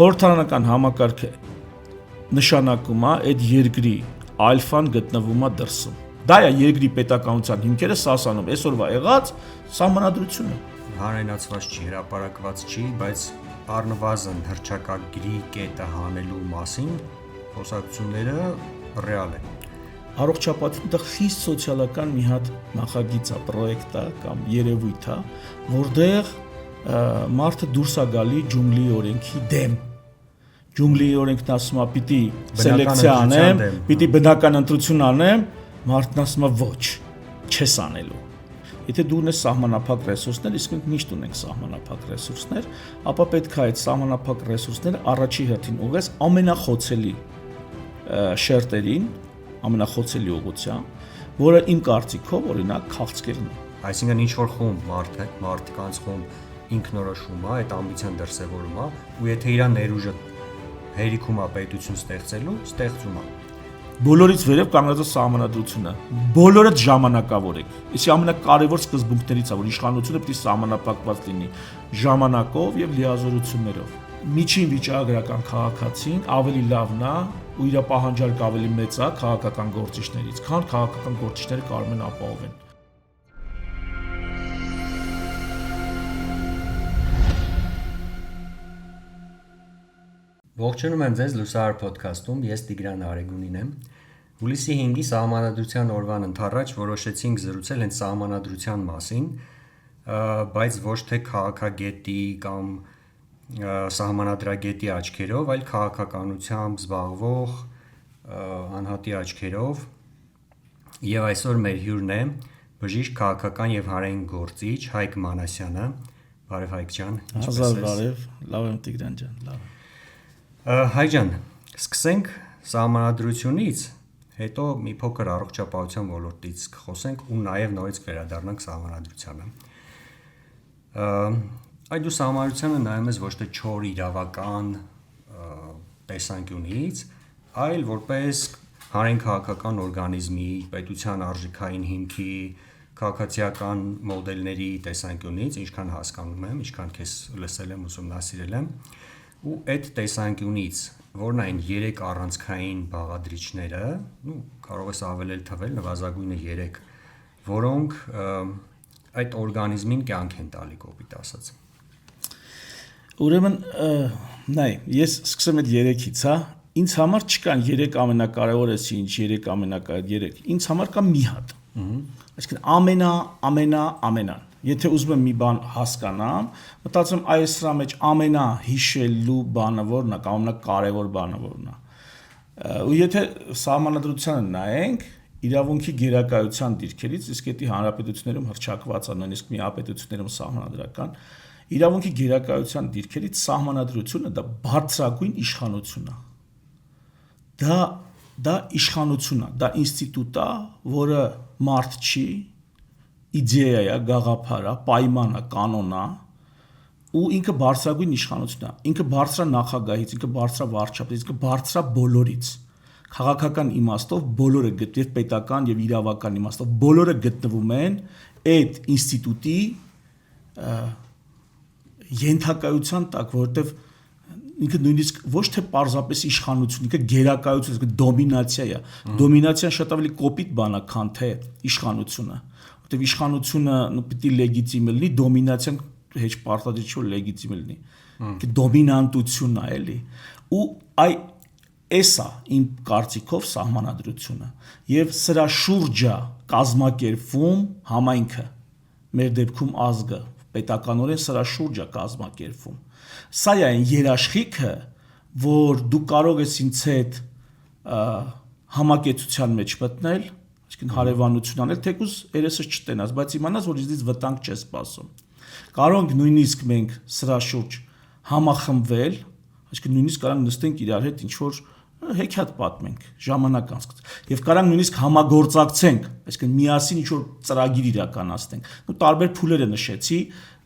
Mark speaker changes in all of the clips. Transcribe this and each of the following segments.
Speaker 1: խորհրդարանական համակարգը նշանակում է այդ երկրի ալֆան գտնվում է դրսում։ Դա է երկրի պետականության հիմքերը սասանում, այսօրվա եղած սահմանադրությունը։
Speaker 2: Հանրայնացված չի, հրապարակված չի, բայց առնվազն հռչակագրի կետը հանելու մասին խոսակցությունները ռեալ են։
Speaker 1: Առողջապահությունը դա խիստ սոցիալական մի հատ նախագիծ է, պրոյեկտ է կամ երևույթ է, որտեղ մարդը դուրս է գալի ջունգլի օրենքի դեմ։ Ջունգլի օրենքն ասում է պիտի սելեկցիա անեմ, պիտի բնական ընտրություն անեմ, մարդն ասում է ոչ, չես անելու։ Եթե դու ունես սահմանափակ ռեսուրսներ, իսկ մենք միշտ ունենք սահմանափակ ռեսուրսներ, ապա պետք է այդ սահմանափակ ռեսուրսները առաջի հերթին ուղղես ամենախոցելի շերտերին, ամենախոցելի ուղղությամբ, որը իմ կարծիքով օրինակ քաղցկեղն է։
Speaker 2: Այսինքն ինչ որ խումբ մարդկանց խումբ ինքնորոշում է, այդ ամբիցիան դրսևորում է, ու եթե իր ներուժը հերիքում է պետություն ստեղծելու, ստեղծում է։
Speaker 1: Բոլորից վերև կանգնած է սահմանադրությունը։ Բոլորը ժամանակավոր եք։ Իսկ ամենակարևոր սկզբունքներից է, որ իշխանությունը պետք է սահմանափակված լինի ժամանակով եւ լիազորություններով։ Միջին վիճակագրական քաղաքացին ավելի լավն է ու իր պահանջարկը ավելի մեծ է քաղաքական գործիչներից, քան քաղաքական գործիչները կարող են ապահովեն։
Speaker 2: Ողջունում եմ ձեզ Լուսահար podcast-ում, ես Տիգրան Արեգունին եմ։ Հուլիսի 5-ի Սահմանադրության օրվան ընթառաջ որոշեցինք զրուցել հենց Սահմանադրության մասին, բայց ոչ թե քաղաքագետի կամ սահմանադրագետի աչքերով, այլ քաղաքականությամբ զբաղվող անհատի աչքերով։ Եվ այսօր մեր հյուրն է բժիշկ, քաղաքական եւ հանրային գործիչ Հայկ Մանասյանը։ Բարև Հայկ ջան,
Speaker 1: ինչպե՞ս ես։ Բարև, լավ եմ Տիգրան ջան, լավ։
Speaker 2: Հայկ ջան, սկսենք սահմանադրությունից, հետո մի փոքր առողջապահության ոլորտից կխոսենք ու նաև նորից վերադառնանք սահմանադրությանը։ Այդ դու սահմանադրությանը նայում ես ոչ թե չոր իրավական տեսանկյունից, այլ որպես հանրային քաղաքական օրգանիզմի, պետության արժեքային հիմքի, քաղաքացիական մոդելների տեսանկյունից, ինչքան հասկանում եմ, ինչքան քեզ լսել եմ, ուսումնասիրել եմ, ու այդ տեսանկյունից, որն այն 3 առանցքային բաղադրիչները, կարող ես ավելել թվել, նվազագույնը 3, որոնք այդ օրգանիզմին կյանք են տալի, կոպիտ ասած։
Speaker 1: Ուրեմն, նայ, ես սկսեմ այդ 3-ից, հա, ինձ համար չկան 3 ամենակարևոր էսի, ինչ 3 ամենակարևոր 3, ինձ համար կա մի հատ։ Այսինքն ամենան։ Եթե ուզում եմ մի բան հասկանամ, մտածում այս սրա մեջ ամենահիշելու բանը որն է, կամ ամենակարևոր բանը որն է։ Ու եթե սահմանադրությանը նայենք, իրավունքի գերակայության դիրքերից, իսկ դա հանրապետություններում հռչակված է, նույնիսկ միապետություններում սահմանադրական, իրավունքի գերակայության դիրքերից սահմանադրությունը դա բարձրագույն իշխանություն է։ Դա իշխանություն է, դա ինստիտուտ է, որը մարդ չի, իդեա է, գաղափար է, պայման է, կանոն է, ու ինքը բարձրագույն իշխանություն է, ինքը բարձր է նախագահից, ինքը բարձր է վարչապետից, ինքը բարձր է բոլորից, քաղաքական իմաստով բոլորը եւ պետական եւ իրավական իմաստով բոլորը գտնվում են այդ ինստիտուտի ենթակայության տակ, որովհետեւ ինքը նույնիսկ ոչ թե պարզապես իշխանություն, ինքը գերակայություն, այսինքն դոմինացիա է։ Դոմինացիան շատ ավելի կոպիտ բան է, քան թե իշխանությունը։ Որտեւ իշխանությունը պիտի լեգիտիմ լինի, դոմինացիան հեչ պարտադիր չէ որ լեգիտիմ լինի։ Դոմինանտությունն է, էլի։ Ու էսա իմ կարծիքով սահմանադրությունը եւ սրա շուրջը կազմակերպվում համայնքը, մեր դեպքում ազգը, պետականորեն սրա շուրջը կազմակերպվում։ Սա է այն երաշխիքը, որ դու կարող ես ինձ հետ համակեցության մեջ մտնել, այսինքն հարևանություն անել, թեկուզ երեսս չտենաս, բայց իմանաս, որ ինձնից վտանգ չես սպասում։ Կարող ենք նույնիսկ մենք սրա շուրջ համախմբվել, այսինքն նույնիսկ կարող նստենք իրար հետ ինչ-որ հեքիաթ պատմենք, ժամանակ անցկացնենք, եւ կարող նույնիսկ համագործակցենք, այսինքն միասին ինչ-որ ծրագիր իրականացնենք։ Ու տարբեր փուլերը նշեցի,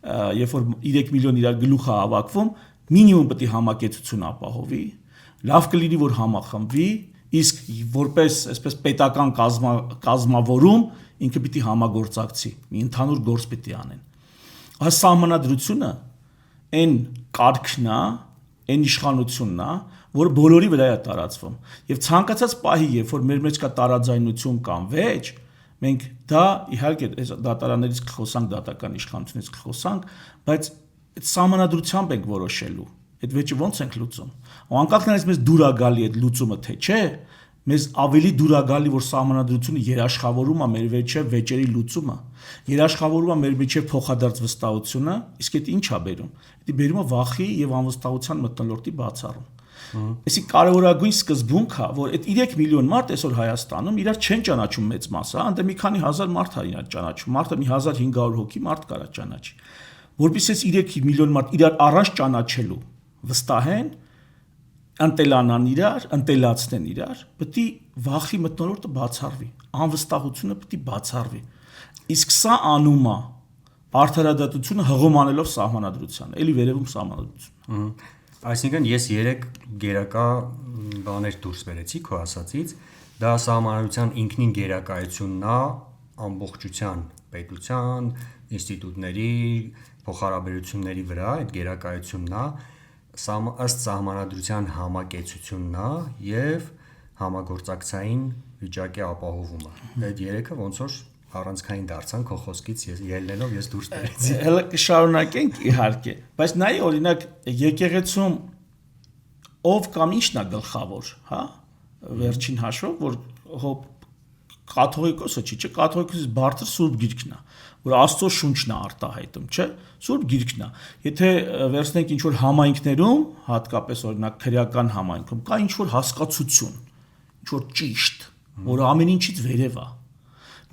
Speaker 1: երբ որ 3 միլիոն իրար գլուխ է հավաքվում, մինիմում պետք է համակեցություն ապահովի, լավ կլինի որ համախմբվի, իսկ որպես այսպես պետական կազմավորում ինքը պիտի համագործակցի, մի ընդհանուր գործ պիտի անեն։ Այս սահմանադրությունը այն կարգն է, այն իշխանությունն է, որը բոլորի վրա է տարածվում։ Եվ ցանկացած պահի, երբ որ մեր մեջ կա տարաձայնություն կամ վեճ, մենք դա իհարկե դատարաններից կխոսանք, դատական իշխանությունից կխոսանք, բայց այդ սահմանադրությամբ ենք որոշելու։ Այդ վեճը ո՞նց ենք լուծում։ Ու անկախ նրանից մեզ դուր է գալի այդ լուծումը թե չէ, մեզ ավելի դուր է գալի, որ սահմանադրությունը երաշխավորում է մեր վեճերի լուծումը, երաշխավորում է մեր միջև փոխադարձ վստահությունը, իսկ դա ի՞նչ է բերում։ Դա բերում է վախի եւ անվստահության մթնոլորտի բացառում։ Այսի կարևորագույն սկզբունքը, որ այդ 3 միլիոն մարդ այսօր Հայաստանում իրար չեն ճանաչում մեծ մասը, անդե մի քանի հազար մարդ է իրար ճանաչում, մարդը մի 1500 հոգի մարդ կարա ճանաչի։ Որպես այս 3 միլիոն մարդ իրար առանց ճանաչելու վստահեն, ընտելանան իրար, ընտելացնեն իրար, պետք է վախի մթնոլորտը բացառվի, անվստահությունը պետք է բացառվի։ Իսկ սա անում է արդարադատությունը հղում անելով սահմանադրությանը, էլի վերևում սահմանադրությունը։
Speaker 2: Այսինքն ես 3 գերակա բաներ դուրս բերեցի քո ասածից, դա սահմանադրության ինքնին գերակայությունն է ամբողջության պետության, ինստիտուտների, փոխհարաբերությունների վրա, այդ գերակայությունն է ըստ սահմանադրության համակեցությունն է եւ համագործակցային վիճակի ապահովումը։ Այդ 3-ը ոնց որ առանցքային դարձան քո խոսքից ելնելով ես դուրս բերեցի։
Speaker 1: Հələ կշարունակենք իհարկե, բայց նայ օրինակ եկեղեցում ով կամ ինչն է գլխավոր, հա, վերջին հաշվով, որ կաթողիկոսը չի, չէ, կաթողիկոսից բարձր Սուրբ Գիրքն է, որ Աստծո շունչն է արտահայտում, չէ, Սուրբ Գիրքն է։ Եթե վերցնենք ինչ որ համայնքներում, հատկապես օրինակ քրեական համայնքում, կա ինչ որ հասկացություն, ինչ որ ճիշտ, որը ամեն ինչից վերև է։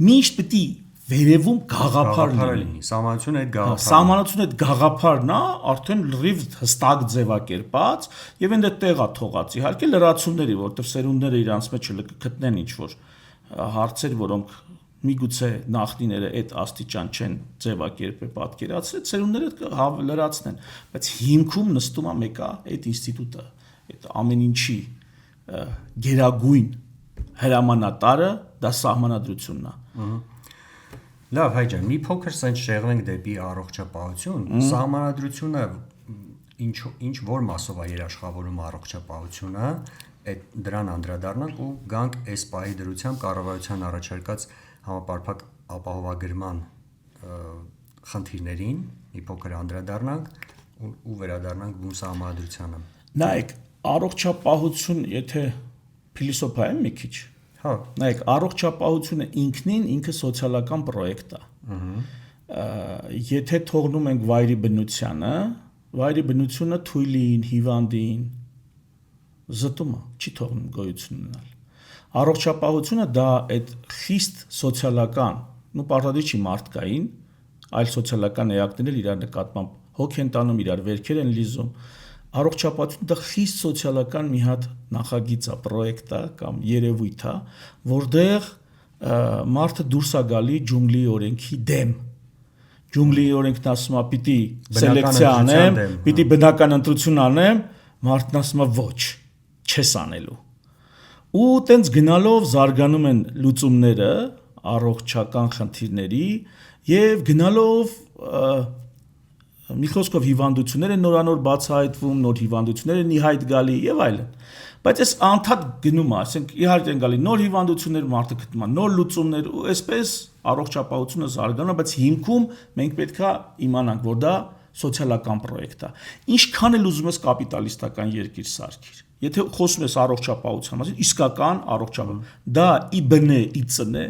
Speaker 1: Միշտ պետք է վերևում գաղափար լինի։
Speaker 2: Սահմանությունը այդ գաղափարն է։
Speaker 1: Սահմանությունը այդ գաղափարն է, արդեն լրիվ հստակ ձևակերպած եւ այնտեղ տեղա թողած։ Իհարկե լրացումների, որտեղ սերունդները իրանց մեջ գտնեն ինչ որ հարցեր, որոնք միգուցե նախնիները այդ աստիճան չեն ձևակերպել, պատկերացրել, սերունդները լրացնեն, բայց հիմքում նստում է մեկը այդ ինստիտուտը, այդ ամեն ինչի գերագույն հրամանատարը դա սահմանադրությունն է։
Speaker 2: Լավ, հայ ջան, մի փոքր սենց շեղվենք դեպի առողջապահություն։ Սահմանադրությունը ինչ որ մասով է երաշխավորում առողջապահությունը, այդ դրան անդրադառնանք ու գանք այս պահի դրությամբ կառավարության առաջարկած համապարփակ ապահովագրման խնդիրներին, մի փոքր անդրադառնանք ու վերադառնանք բուն սահմանադրությանը։
Speaker 1: Նայեք, առողջապահություն, եթե փիլիսոփայեմ մի քիչ,
Speaker 2: հա,
Speaker 1: նայեք, առողջապահությունը ինքը սոցիալական պրոյեկտ է։ Եթե թողնում ենք վայրի բնությունը թույլին, հիվանդին զտումը չի թողնում գոյություն ունենալ։ Առողջապահությունը դա այդ խիստ սոցիալական, պարտադիր չի մարդկային, այլ սոցիալական էակներ իրար նկատմամբ հոգ են տանում, իրար վերքեր են լիզում։ Առողջապահությունը դա խիստ սոցիալական մի հատ նախագիծ է, պրոյեկտ է կամ երևույթ է, որտեղ մարդը դուրս է գալի ջունգլի օրենքի դեմ։ Ջունգլի օրենքն ասում է պիտի սելեկցիա անեմ, պիտի բնական ընտրություն անեմ, մարդն ասում է ոչ, չես անելու։ Ու տենց գնալով զարգանում են լուծումները առողջական խնդիրների եւ գնալով մի խոսքով հիվանդությունները նորանոր բացահայտվում, նոր հիվանդություններ են ի հայտ գալի եւ այլն։ Բայց այս անդադ գնում է, ասենք իհարկե են գալի նոր հիվանդություններ, մարդը գտնում է նոր լուծումներ ու այսպես առողջապահությունը զարգանում է, բայց հիմքում մենք պետքա իմանանք, որ դա սոցիալական պրոյեկտ է։ Ինչքան էլ ուզում ես կապիտալիստական երկիր սարքիր։ Եթե խոսում ես առողջապահության մասին, իսկական առողջապահություն, դա ի բնե, ի ծնե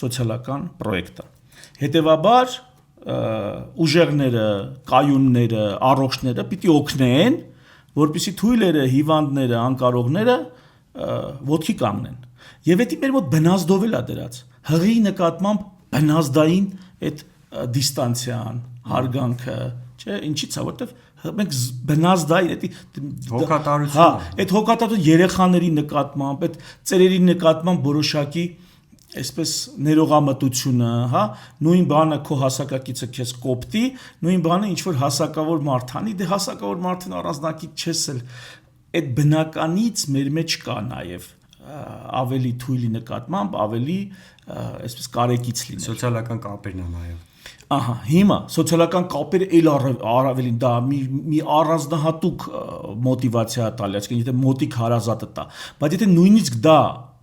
Speaker 1: սոցիալական պրոյեկտ է։ Հետևաբար ուժեղները, կայունները, առողջները պիտի օգնեն, որպեսզի թույլերը, հիվանդները, անկարողները ոտքի կանգնեն։ Եվ դա մեր մոտ բնազդովել է դրած։ Հղի նկատմամբ բնազդային այդ դիստանցիան, հարգանքը, չէ, ինչի՞ց է, որտեվ մենք բնազդային
Speaker 2: հոգատարություն,
Speaker 1: հա, այդ հոգատարությունը երեխաների նկատմամբ, այդ ծերերի նկատմամբ որոշակի այսպես ներողամտությունը, հա, նույն բանը քո հասակակիցը քեզ կոպտի, նույն բանը ինչ որ հասակավոր մարդ անի, դե հասակավոր մարդն առանձնակից չես էլ, այդ բնականից մեր մեջ կա նաև ավելի թույլի նկատմամբ, ավելի այսպես կարեկից լինել։
Speaker 2: Սոցիալական կապերն է նաև։
Speaker 1: Ահա, հիմա սոցիալական կապերը էլ առավելին դա մի առանձնահատուկ մոտիվացիա տալի, այսինքն եթե մոտիկ հարազատը տա, բայց եթե նույնիսկ դա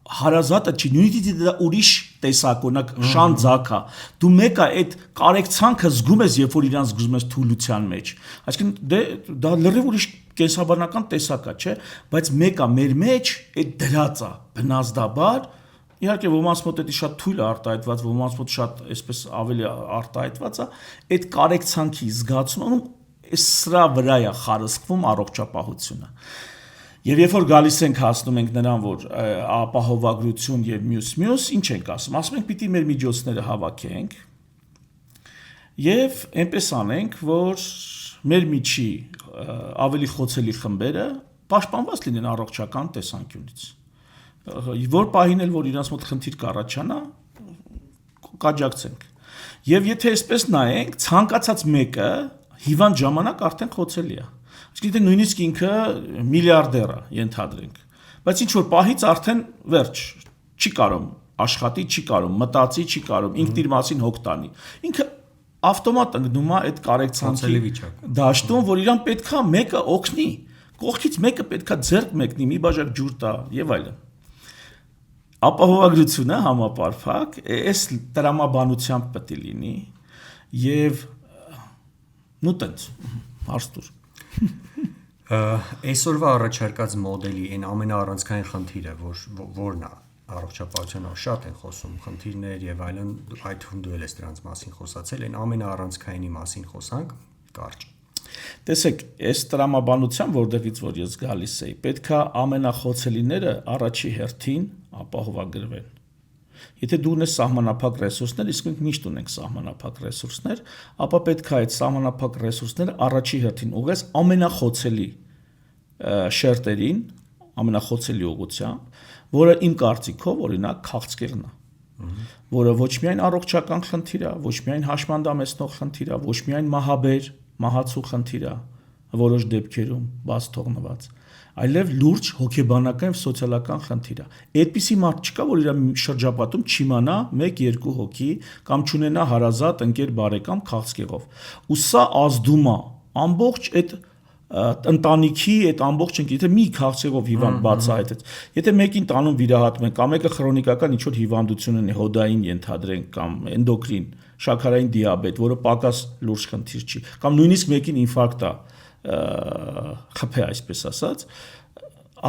Speaker 1: հարազատը չի, նույնիսկ դա ուրիշ տեսակ, օրինակ շան ձակա, դու մեկը այդ կարեկցանքը զգում ես, երբ որ իրանց զգում ես թուլության մեջ, այսինքն դա լրիվ ուրիշ կենսաբանական տեսակ է, չէ, բայց մեկը մեր մեջ այդ դրած է բնազդաբար. Իհարկե ոմանց մոտ դա շատ թույլ է արտահայտված, ոմանց մոտ շատ այսպես ավելի արտահայտված է, այդ կարեկցանքի զգացումը սրա վրա է խարսխվում առողջապահությունը։ Եվ երբ որ գալիս ենք հասնում ենք նրան, որ ապահովագրություն եւ մյուս, ինչ ենք ասում ենք պիտի մեր միջոցները հավաքենք եւ այնպես անենք, որ մեր միջի ավելի խոցելի խմբերը պաշտպանված լինեն առողջական տեսանկյունից։ Որ պահին էլ որ իրանց մոտ խնդիր կառաջանա, կաջակցենք։ Եվ եթե այսպես նայենք, ցանկացած մեկը հիվանդ ժամանակ արդեն խոցելի է։ Այսինքն նույնիսկ ինքը միլիարդեր է, ենթադրենք։ Բայց ինչ որ պահից արդեն վերջ, չի կարող աշխատի, չի կարող մտածի, չի կարող ինքն իր մասին հոգ տանի։ Ինքը ավտոմատ ընկնում է այդ կարեկցանքի դաշտում, որ իրան պետքա մեկը օգնի, կողքից մեկը պետքա ձեռք մեկնի, մի բաժակ ջուր տա եւ այլն։ Ապահովագրությունը համապարփակ այս տրամաբանությամբ պետք է լինի եւ նու տենց հարստուր
Speaker 2: այսօրվա առաջարկած մոդելի այն ամենաառանցքային խնդիրը որն է առողջապահության շատ են խոսում խնդիրներ եւ այլն այդ թվում դու ես դրանց մասին խոսացել այն ամենաառանցքայինի մասին խոսանք կարճ
Speaker 1: Տեսեք, այս տրամաբանության որտեղից որ ես գալիս էի, պետքա ամենախոցելիները առաջի հերթին ապահովագրվեն։ Եթե դու ունես սահմանափակ ռեսուրսներ, իսկ մենք միշտ ունենք սահմանափակ ռեսուրսներ, ապա պետքա այդ սահմանափակ ռեսուրսները առաջի հերթին ուղղես ամենախոցելի շերտերին, ամենախոցելի ուղղությամբ, որը իմ կարծիքով օրինակ քաղցկեղն է, որը ոչ միայն առողջական խնդիր է, ոչ միայն հաշմանդամեցնող խնդիր է, ոչ միայն մահաբեր մահացու խնդիր է որոշ դեպքերում բաց թողնված, այլև լուրջ հոգեբանական եւ սոցիալական խնդիր է։ Այդպիսի մարդ չկա, որ իր շրջապատում չիմանա 1-2 հոգի կամ չունենա հարազատ ընկեր բարեկամ քաղցկեղով։ Ու սա ազդում է ամբողջ այդ ընտանիքի այդ ամբողջ ընկեր, եթե մի քաղցկեղով հիվանդ բացահայտեց, եթե մեկին տանում վիրահատում են, կամ մեկը քրոնիկական ինչ-որ հիվանդություն ունի, հոդային ենթադրենք կամ էնդոկրին շաքարային դիաբետ, որը պակաս լուրջ խնդիր չի, կամ նույնիսկ մեկին ինֆարկտ է, խփե այսպես ասած,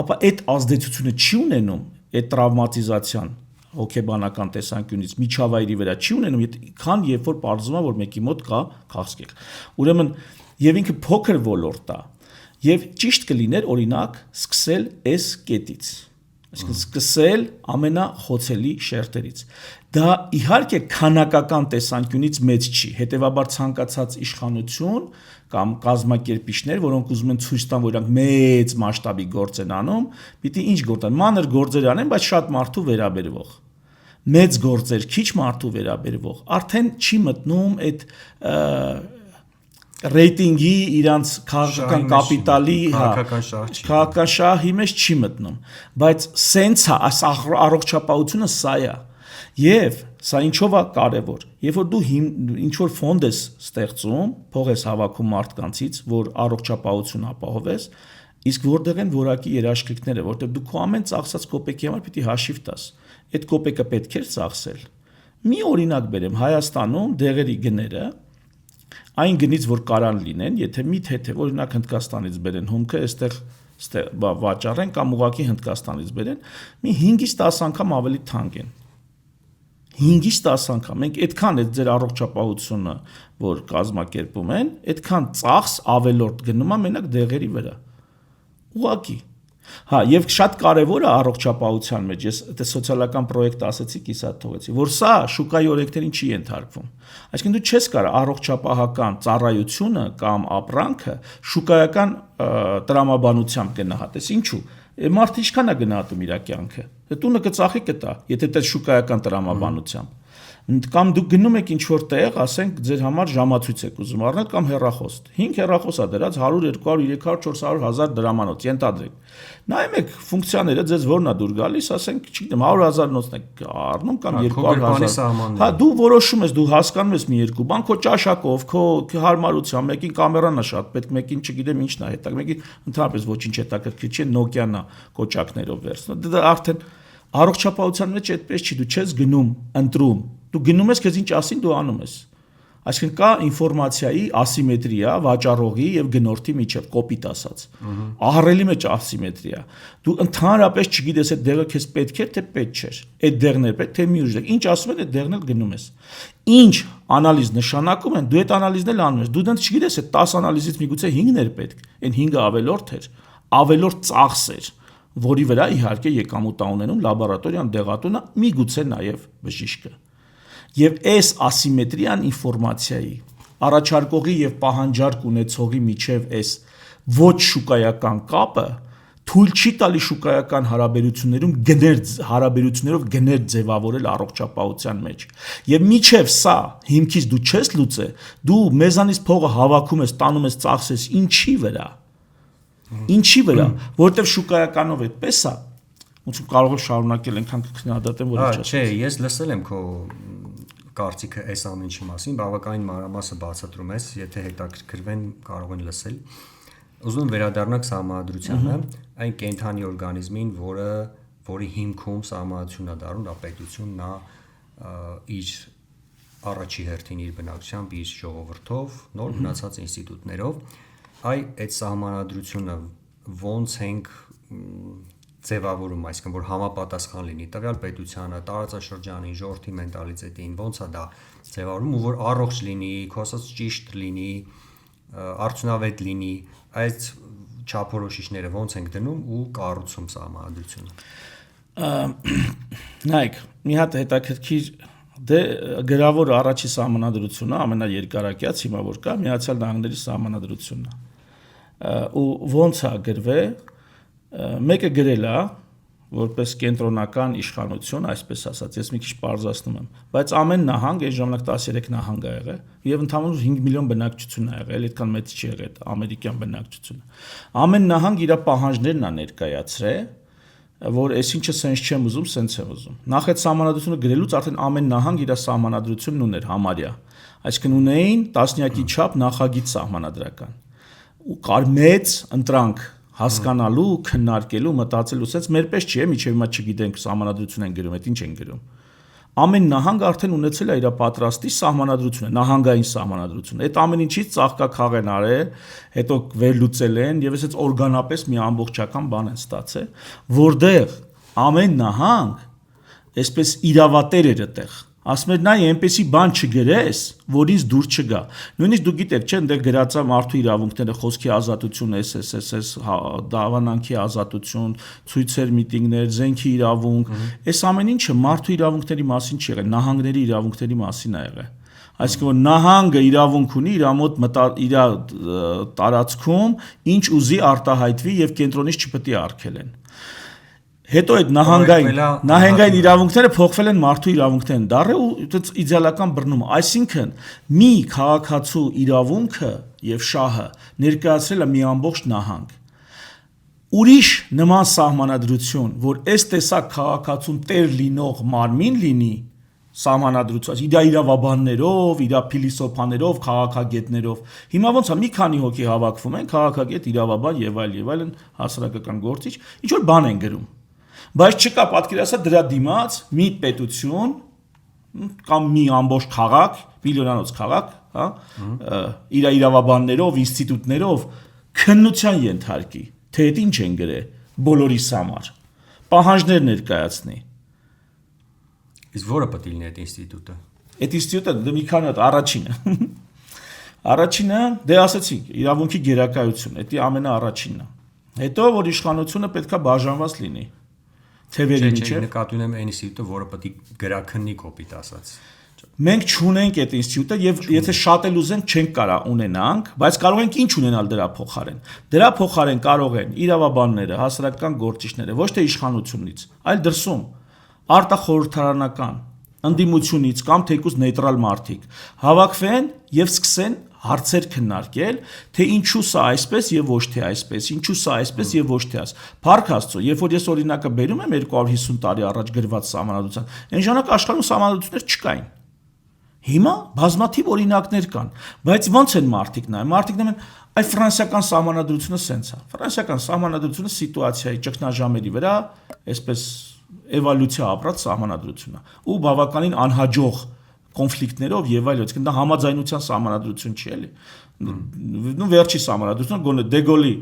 Speaker 1: ապա այդ ազդեցությունը չի ունենում այդ տրավմատիզացիան հոգեբանական տեսանկյունից միջավայրի վրա չի ունենում, քան երբ որ պարզվում է, որ մեկի մոտ կա քաղցկեղ։ Ուրեմն եւ ինքը փոքր ոլորտ է, եւ ճիշտ կլիներ օրինակ սկսել այս կետից։ Այսինքն սկսել ամենախոցելի շերտերից։ Դա իհարկե քանակական տեսանկյունից մեծ չի, հետեւաբար ցանկացած իշխանություն կամ կազմակերպիչներ, որոնք ուզում են ցույց տան, որ իրանք մեծ մասշտաբի գործ են անում, պիտի ինչ գործ անեն, մանր գործեր անեն, բայց շատ մարդու վերաբերվող։ Մեծ գործեր, քիչ մարդու վերաբերվող, արդեն չի մտնում այդ ռեյտինգի իրանց քաղաքական կապիտալի քաղաքական շահի մեջ չի մտնում, բայց սենց է, այս առողջապահությունը սա է։ Եվ սա ինչով է կարևոր, երբ որ դու ինչ որ ֆոնդ ես ստեղծում, փող ես հավաքում մարդկանցից, որ առողջապահություն ապահովես, իսկ որտեղ են որակի երաշխիքները, որտեղ դու քո ամեն ծախսած կոպեկի համար պիտի հաշիվ տաս։ Այդ կոպեկը պետք է ծախսել։ Մի օրինակ բերեմ, Հայաստանում դեղերի գները այն գնից որ կարան լինեն, եթե մի թեթե օրինակ Հնդկաստանից բերեն հումքը, այստեղ վաճառեն կամ ուղղակի Հնդկաստանից բերեն, մի 5-ից 10 անգամ ավելի թանկ են։ 5-ից 10 անգամ։ Մենք այդքան այդ ձեր առողջապահությունը, որ կազմակերպում են, այդքան ծախս ավելորդ գնում է մենակ դեղերի վրա։ Ուղղակի։ Հա, եւ շատ կարեւոր է առողջապահության մեջ, ես դա սոցիալական պրոյեկտ ասեցի, կիսատ թողեցի, որ սա շուկայի օրենքներին չի ենթարկվում։ Այսինքն դու չես կարող առողջապահական ծառայությունը կամ ապրանքը շուկայական տրամաբանությամբ գնահատես։ Ինչու՞։ Մարդը ինչքան է գնահատում իր կյանքը։ Տունը կծախի կտա, եթե դա շուկայական տրամաբանությամբ։ Կամ դուք գնում եք ինչ-որ տեղ, ասենք ձեր համար ժամացույց եք ուզում առնել կամ հեռախոս։ 5 հեռախոս է դրած 100, 200, 300, 400 հազար դրամանոց, ենթադրենք։ Նայում եք ֆունկցիաները ձեզ որն է դուր գալիս, ասենք, չգիտեմ, 100,000 նոցն եք առնում կամ 200,000։ Հա, դու որոշում ես, դու հասկանում ես մի երկու բան, քո ճաշակով, քո հարմարությամբ, մեկին կամերան է շատ պետք, մեկին չգիտեմ ինչն է հետաքրքիր, մեկին ընդհանրապես ոչինչ հետաքրքիր չի, Nokia-ն է կոճակներով վերցնում։ Դա արդեն առողջապահության մեջ այդպես չի, դու չես գնում, ընտրում։ Դու գնում ես, քեզ ինչ ասին, դու անում ես։ Այսինքն կա ինֆորմացիայի ասիմետրիա վաճառողի եւ գնորդի միջեւ, կոպիտ ասած։ Ահռելի մեջ ասիմետրիա։ Դու ընդհանրապես չգիտես այդ դեղը քեզ պետք է թե պետք չէ։ Այդ դեղն է պետք թե մի ուժ։ Ինչ ասում են, այդ դեղն էլ գնում ես։ Ինչ անալիզ նշանակում են, դու այդ անալիզն էլ անում ես։ Դու դեռ չգիտես այդ 10 անալիզից միգուցե 5-ն էր պետք։ Այն 5-ը ավելորդ էր, ավելորդ ծախս էր, որի վրա իհարկե եկամուտ ունենում լաբորատորիան, դեղատունը, միգուցե նաեւ բժիշկը։ Եվ այս ասիմետրիան ինֆորմացիայի առաջարկողի եւ պահանջարկ ունեցողի միջև այս ոչ շուկայական կապը թույլ չի տալի շուկայական հարաբերություններով գներ ձևավորել առողջապահության մեջ։ Եվ միջև սա հիմքից դու չես լուծե, դու մեզանից փողը հավաքում ես, տանում ես, ծախսես ինչի վրա։ Ինչի վրա, որովհետեւ շուկայականով այդպես է։ Ոնց կարող եմ շարունակել այնքան քննադատեմ, որ ինչ ասեմ։
Speaker 2: Չէ, ես լսել եմ քո կարծիքը այս ամեն ինչի մասին, բավականին մանրամասը բացատրում ես, եթե հետաքրքրվեն կարող են լսել։ Ուզում եմ վերադառնալ սահմանադրությանը, այն կենդանի օրգանիզմին, որի հիմքում սահմանադրությունն է դառնում, դա պետությունն է իր առաջի հերթին իր բնակչությամբ, իր ժողովրդով, նոր մնացած ինստիտուտներով, այդ սահմանադրությունը ոնց ենք ձևավորում, այսինքն որ համապատասխան լինի տվյալ պետությանը, տարածաշրջանին, ժողովրդի մենտալիտետին, ոնց է դա ձևավորում ու որ առողջ լինի, քո ասած ճիշտ լինի, արդյունավետ լինի, այդ չափորոշիչները ոնց ենք դնում ու կառուցում սահմանադրությունը։
Speaker 1: Նայեք, մի հատ հետաքրքիր գրավոր առաջի սահմանադրությունը ամենաերկարակյաց հիմա որ կա Միացյալ Նահանգների սահմանադրությունն է։ Ու ոնց է գրվել մեկը գրել է որպես կենտրոնական իշխանություն, այսպես ասած, ես մի քիչ պարզացնում եմ, բայց ամեն նահանգ այս ժամանակ 13 նահանգ է եղել եւ ընդհանուր 5 միլիոն բնակչություն է եղել, այդքան մեծ չի եղել այդ ամերիկյան բնակչությունը։ Ամեն նահանգ իր պահանջներն է ներկայացրել, որ այսինչը sense չեմ ուզում, sense եմ ուզում։ Նախ այդ սահմանադրությունը գրելուց արդեն ամեն նահանգ իր սահմանադրությունն ուներ համարյա։ Այսինքն ունեին տասնյակի չափ նախագիծ սահմանադրական։ Ու կար մեծ ընտրանք հասկանալու, քննարկելու, մտածելու, sense մեր պես չի, միջև հիմա չգիտենք սահմանադրություն են գրում, այդ ինչ են գրում։ Ամեն նահանգ արդեն ունեցել է իր պատրաստի սահմանադրությունը, նահանգային սահմանադրությունը։ Այդ ամեն ինչից ծաղկաքաղ են արել, հետո վերլուծել են եւ այսպես օրգանապես մի ամբողջական բան են ստացել, որտեղ ամեն նահանգ այսպես իրավատեր էր այդտեղ։ Ասում էր նայ այնպեսի բան չգրես, որից դուր չգա։ Նույնիսկ դու գիտեք, չէ՞, այնտեղ գրած է մարդու իրավունքները, խոսքի ազատություն, SSS, դավանանքի ազատություն, ցույցեր, միտինգներ, զենքի իրավունք, այս ամեն ինչը մարդու իրավունքների մասին չի եղել, նահանգների իրավունքների մասին է եղել։ Այսինքն որ նահանգը իրավունք ունի իր մոտ իր տարածքում ինչ ուզի արտահայտվի եւ կենտրոնից չպետք է արգելեն։ Հետո այդ նահանգային իրավունքները փոխվել են մարդու իրավունքներն դառը ու այդպես իդեալական բռնում։ Այսինքն մի քաղաքացու իրավունքը եւ շահը ներկայացրել է մի ամբողջ նահանգ։ Ուրիշ նման սահմանադրություն, որ այս տեսակ քաղաքացուն տեր լինող մարմին լինի, սահմանադրություն, իր իրավաբաններով, իր փիլիսոփաներով, քաղաքագետներով։ Հիմա ոնց է մի քանի հոգի հավաքվում են, քաղաքագետ, իրավաբան եւ այլն հասարակական գործիչ, ինչ որ բան են գրում։ Բայց չկա պատկերացա դրա դիմաց մի պետություն կամ մի ամբողջ քաղաք, միլիոնանոց քաղաք, հա, իր իրավաբաններով, ինստիտուտներով քննության ենթարկի, թե այդ ինչ են գրել բոլորիս համար, պահանջներ ներկայացնի։
Speaker 2: Իսկ որը պետք է լինի այդ ինստիտուտը։
Speaker 1: Այդ ինստիտուտը դե մի քանի հատ առաջինը։ Առաջինը դե ասացինք, իրավունքի գերակայություն, դա ամենաառաջինն է։ Հետո որ իշխանությունը պետքա բաժանված լինի։ Թևերի միջև
Speaker 2: նկատի ունեմ այն ինստիտուտը, որը պետք է գրաքննի կոպիտ ասած։
Speaker 1: Մենք չունենք այդ ինստիտուտը եւ եթե շատ էլ ուզենք չենք կարա ունենանք, բայց կարող ենք ինչ ունենալ դրա փոխարեն։ Դրա փոխարեն կարող են իրավաբանները, հասարակական գործիչները, ոչ թե իշխանությունից, այլ դրսում արտախորհրդարանական ընդդիմությունից կամ թեկուզ նեյտրալ մարդիկ հավաքվեն եւ սկսեն հարցեր քննարկել, թե ինչու սա այսպես եւ ոչ թե այսպես, ինչու սա այսպես եւ ոչ թե այս։ Փառք Աստծո, երբ որ ես օրինակը բերում եմ 250 տարի առաջ գրված սահմանադրության, այն ժամանակ աշխարհում սահմանադրություններ չկային։ Հիմա բազմաթիվ օրինակներ կան, բայց ո՞նց են մարդիկ նայում։ Մարդիկ նայում են, այ ֆրանսիական սահմանադրությունը սենց է։ Ֆրանսիական սահմանադրությունը սիտուացիայի ճգնաժամերի վրա, այսպես էվոլյուցիա ապրած սահմանադրություն է, ու բավականին անհաջող կոնֆլիկտներով եւ այլն, այսինքն դա համաձայնության սահմանադրություն չի էլի։ Նու վերջի սահմանադրությունը գոնե Դեգոլի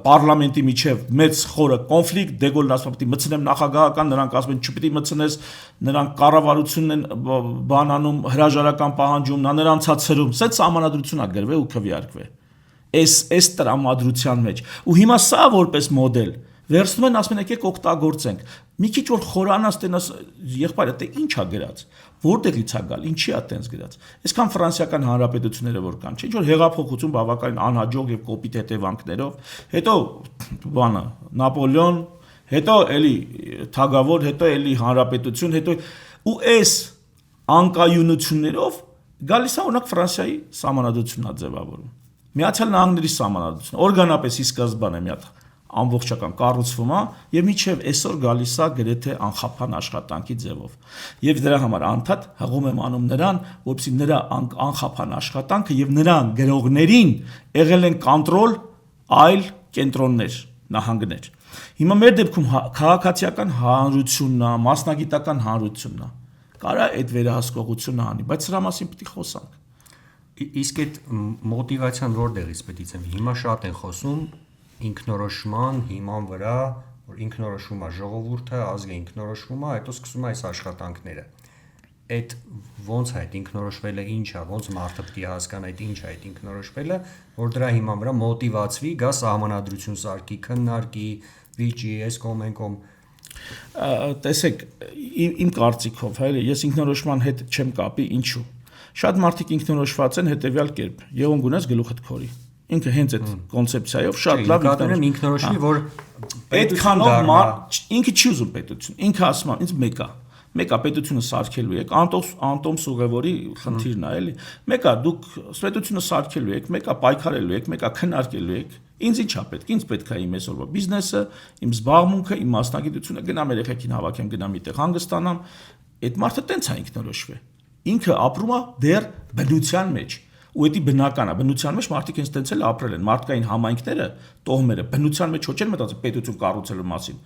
Speaker 1: պարլամենտի միջև մեծ խորը կոնֆլիկտ, Դեգոլն ասում է՝ «Պիտի մտցնեմ նախագահական», նրանք ասում են՝ «Չպիտի մտցնես», նրանք կառավարությունն են բանանում, հրաժարական պահանջում, նա նրանց ցածրում, սենց սահմանադրություն է գրվել ու քվեարկվել։ Այս տրամադրության մեջ։ Ու հիմա սա որպես մոդել վերցնում են, ասում են եկեք օգտագործենք։ Մի քիչ որ խորանաս տենաս եղբայրը, դե ի՞նչ է գրած։ Որտեղից է գալ, ինչի է տենց գրած։ Այսքան ֆրանսիական հանրապետությունները որ կան, չէ՞ որ հեղափոխություն բավականին անհաջող եւ կոպիտ հետևանքներով, հետո բանը Նապոլեոն, հետո էլի թագավոր, հետո էլի հանրապետություն, հետո ու այս անկայունություններով գալիս է օրինակ Ֆրանսիայի սահմանադրությունն է ձևավորում։ Միացյալ Նահանգների սահմանադրությունը օրգանապես ի սկզբանե մի հատ ամբողջական կառուցվում է եւ միջև այսօր գալիս է գրեթե անխափան աշխատանքի ձևով։ Եվ դրա համար անդադ հղում եմ անում նրան, որպեսզի նրա անխափան աշխատանքը եւ նրան գրողներին եղել են կոնտրոլ այլ կենտրոններ, նահանգներ։ Հիմա մեր դեպքում քաղաքացիական հանրությունն է, մասնագիտական հանրությունն է։ Կարա այդ վերահսկողությունը անի, բայց սրա մասին պետք է խոսանք։
Speaker 2: Իսկ այդ մոտիվացիան որտեղից պետք է ցնցի։ Հիմա շատ են խոսում ինքնորոշման հիման վրա, որ ինքնորոշվում է ժողովուրդը, ազգը ինքնորոշվում է, հետո սկսում է այս աշխատանքները։ Այդ ոնց է այդ ինքնորոշվելը ինչ է, ոնց մարդը պետք է հասկանա այդ ինչ է այդ ինքնորոշվելը, որ դրա հիման վրա մոտիվացվի, գա սահմանադրություն սարքի, քննարկի, վիճի, այս կողմ այն կողմ։
Speaker 1: Տեսեք, իմ կարծիքով, հայր, ես ինքնորոշման հետ չեմ կապի, ինչու։ Շատ մարդիկ ինքնորոշված են հետևյալ կերպ. Եղուն գունես գլուխդ քորի։ Ինքը հենց այդ կոնցեպցիայով շատ լավ
Speaker 2: ինքնորոշվի, որ
Speaker 1: այդքանով ինքը չի ուզում պետություն։ Ինքը ասում է, ինձ մեկա պետությունը սարքելու եք, Անտոմ Սուղևորի խնդիրն է, էլի։ Մեկա դուք պետությունը սարքելու եք, մեկա պայքարելու եք, մեկա քննարկելու եք։ Ինձ ի՞նչ է պետք։ Ինձ պետք է իմ այսօրվա բիզնեսը, իմ զբաղմունքը, իմ մասնագիտությունը, գնամ երեխեքին հավաքեմ, գնամ միտեղ հանգստանամ։ Այդ մարդը տենց է ինքնորոշվել։ Ինքը ապրում է դեռ բնության մեջ։ Ու դա բնական է, բնության մեջ մարդիկ հենց տենց էլ ապրել են, մարդկային համայնքները, տոհմերը բնության մեջ ոչ են մտածել պետություն կառուցելու մասին։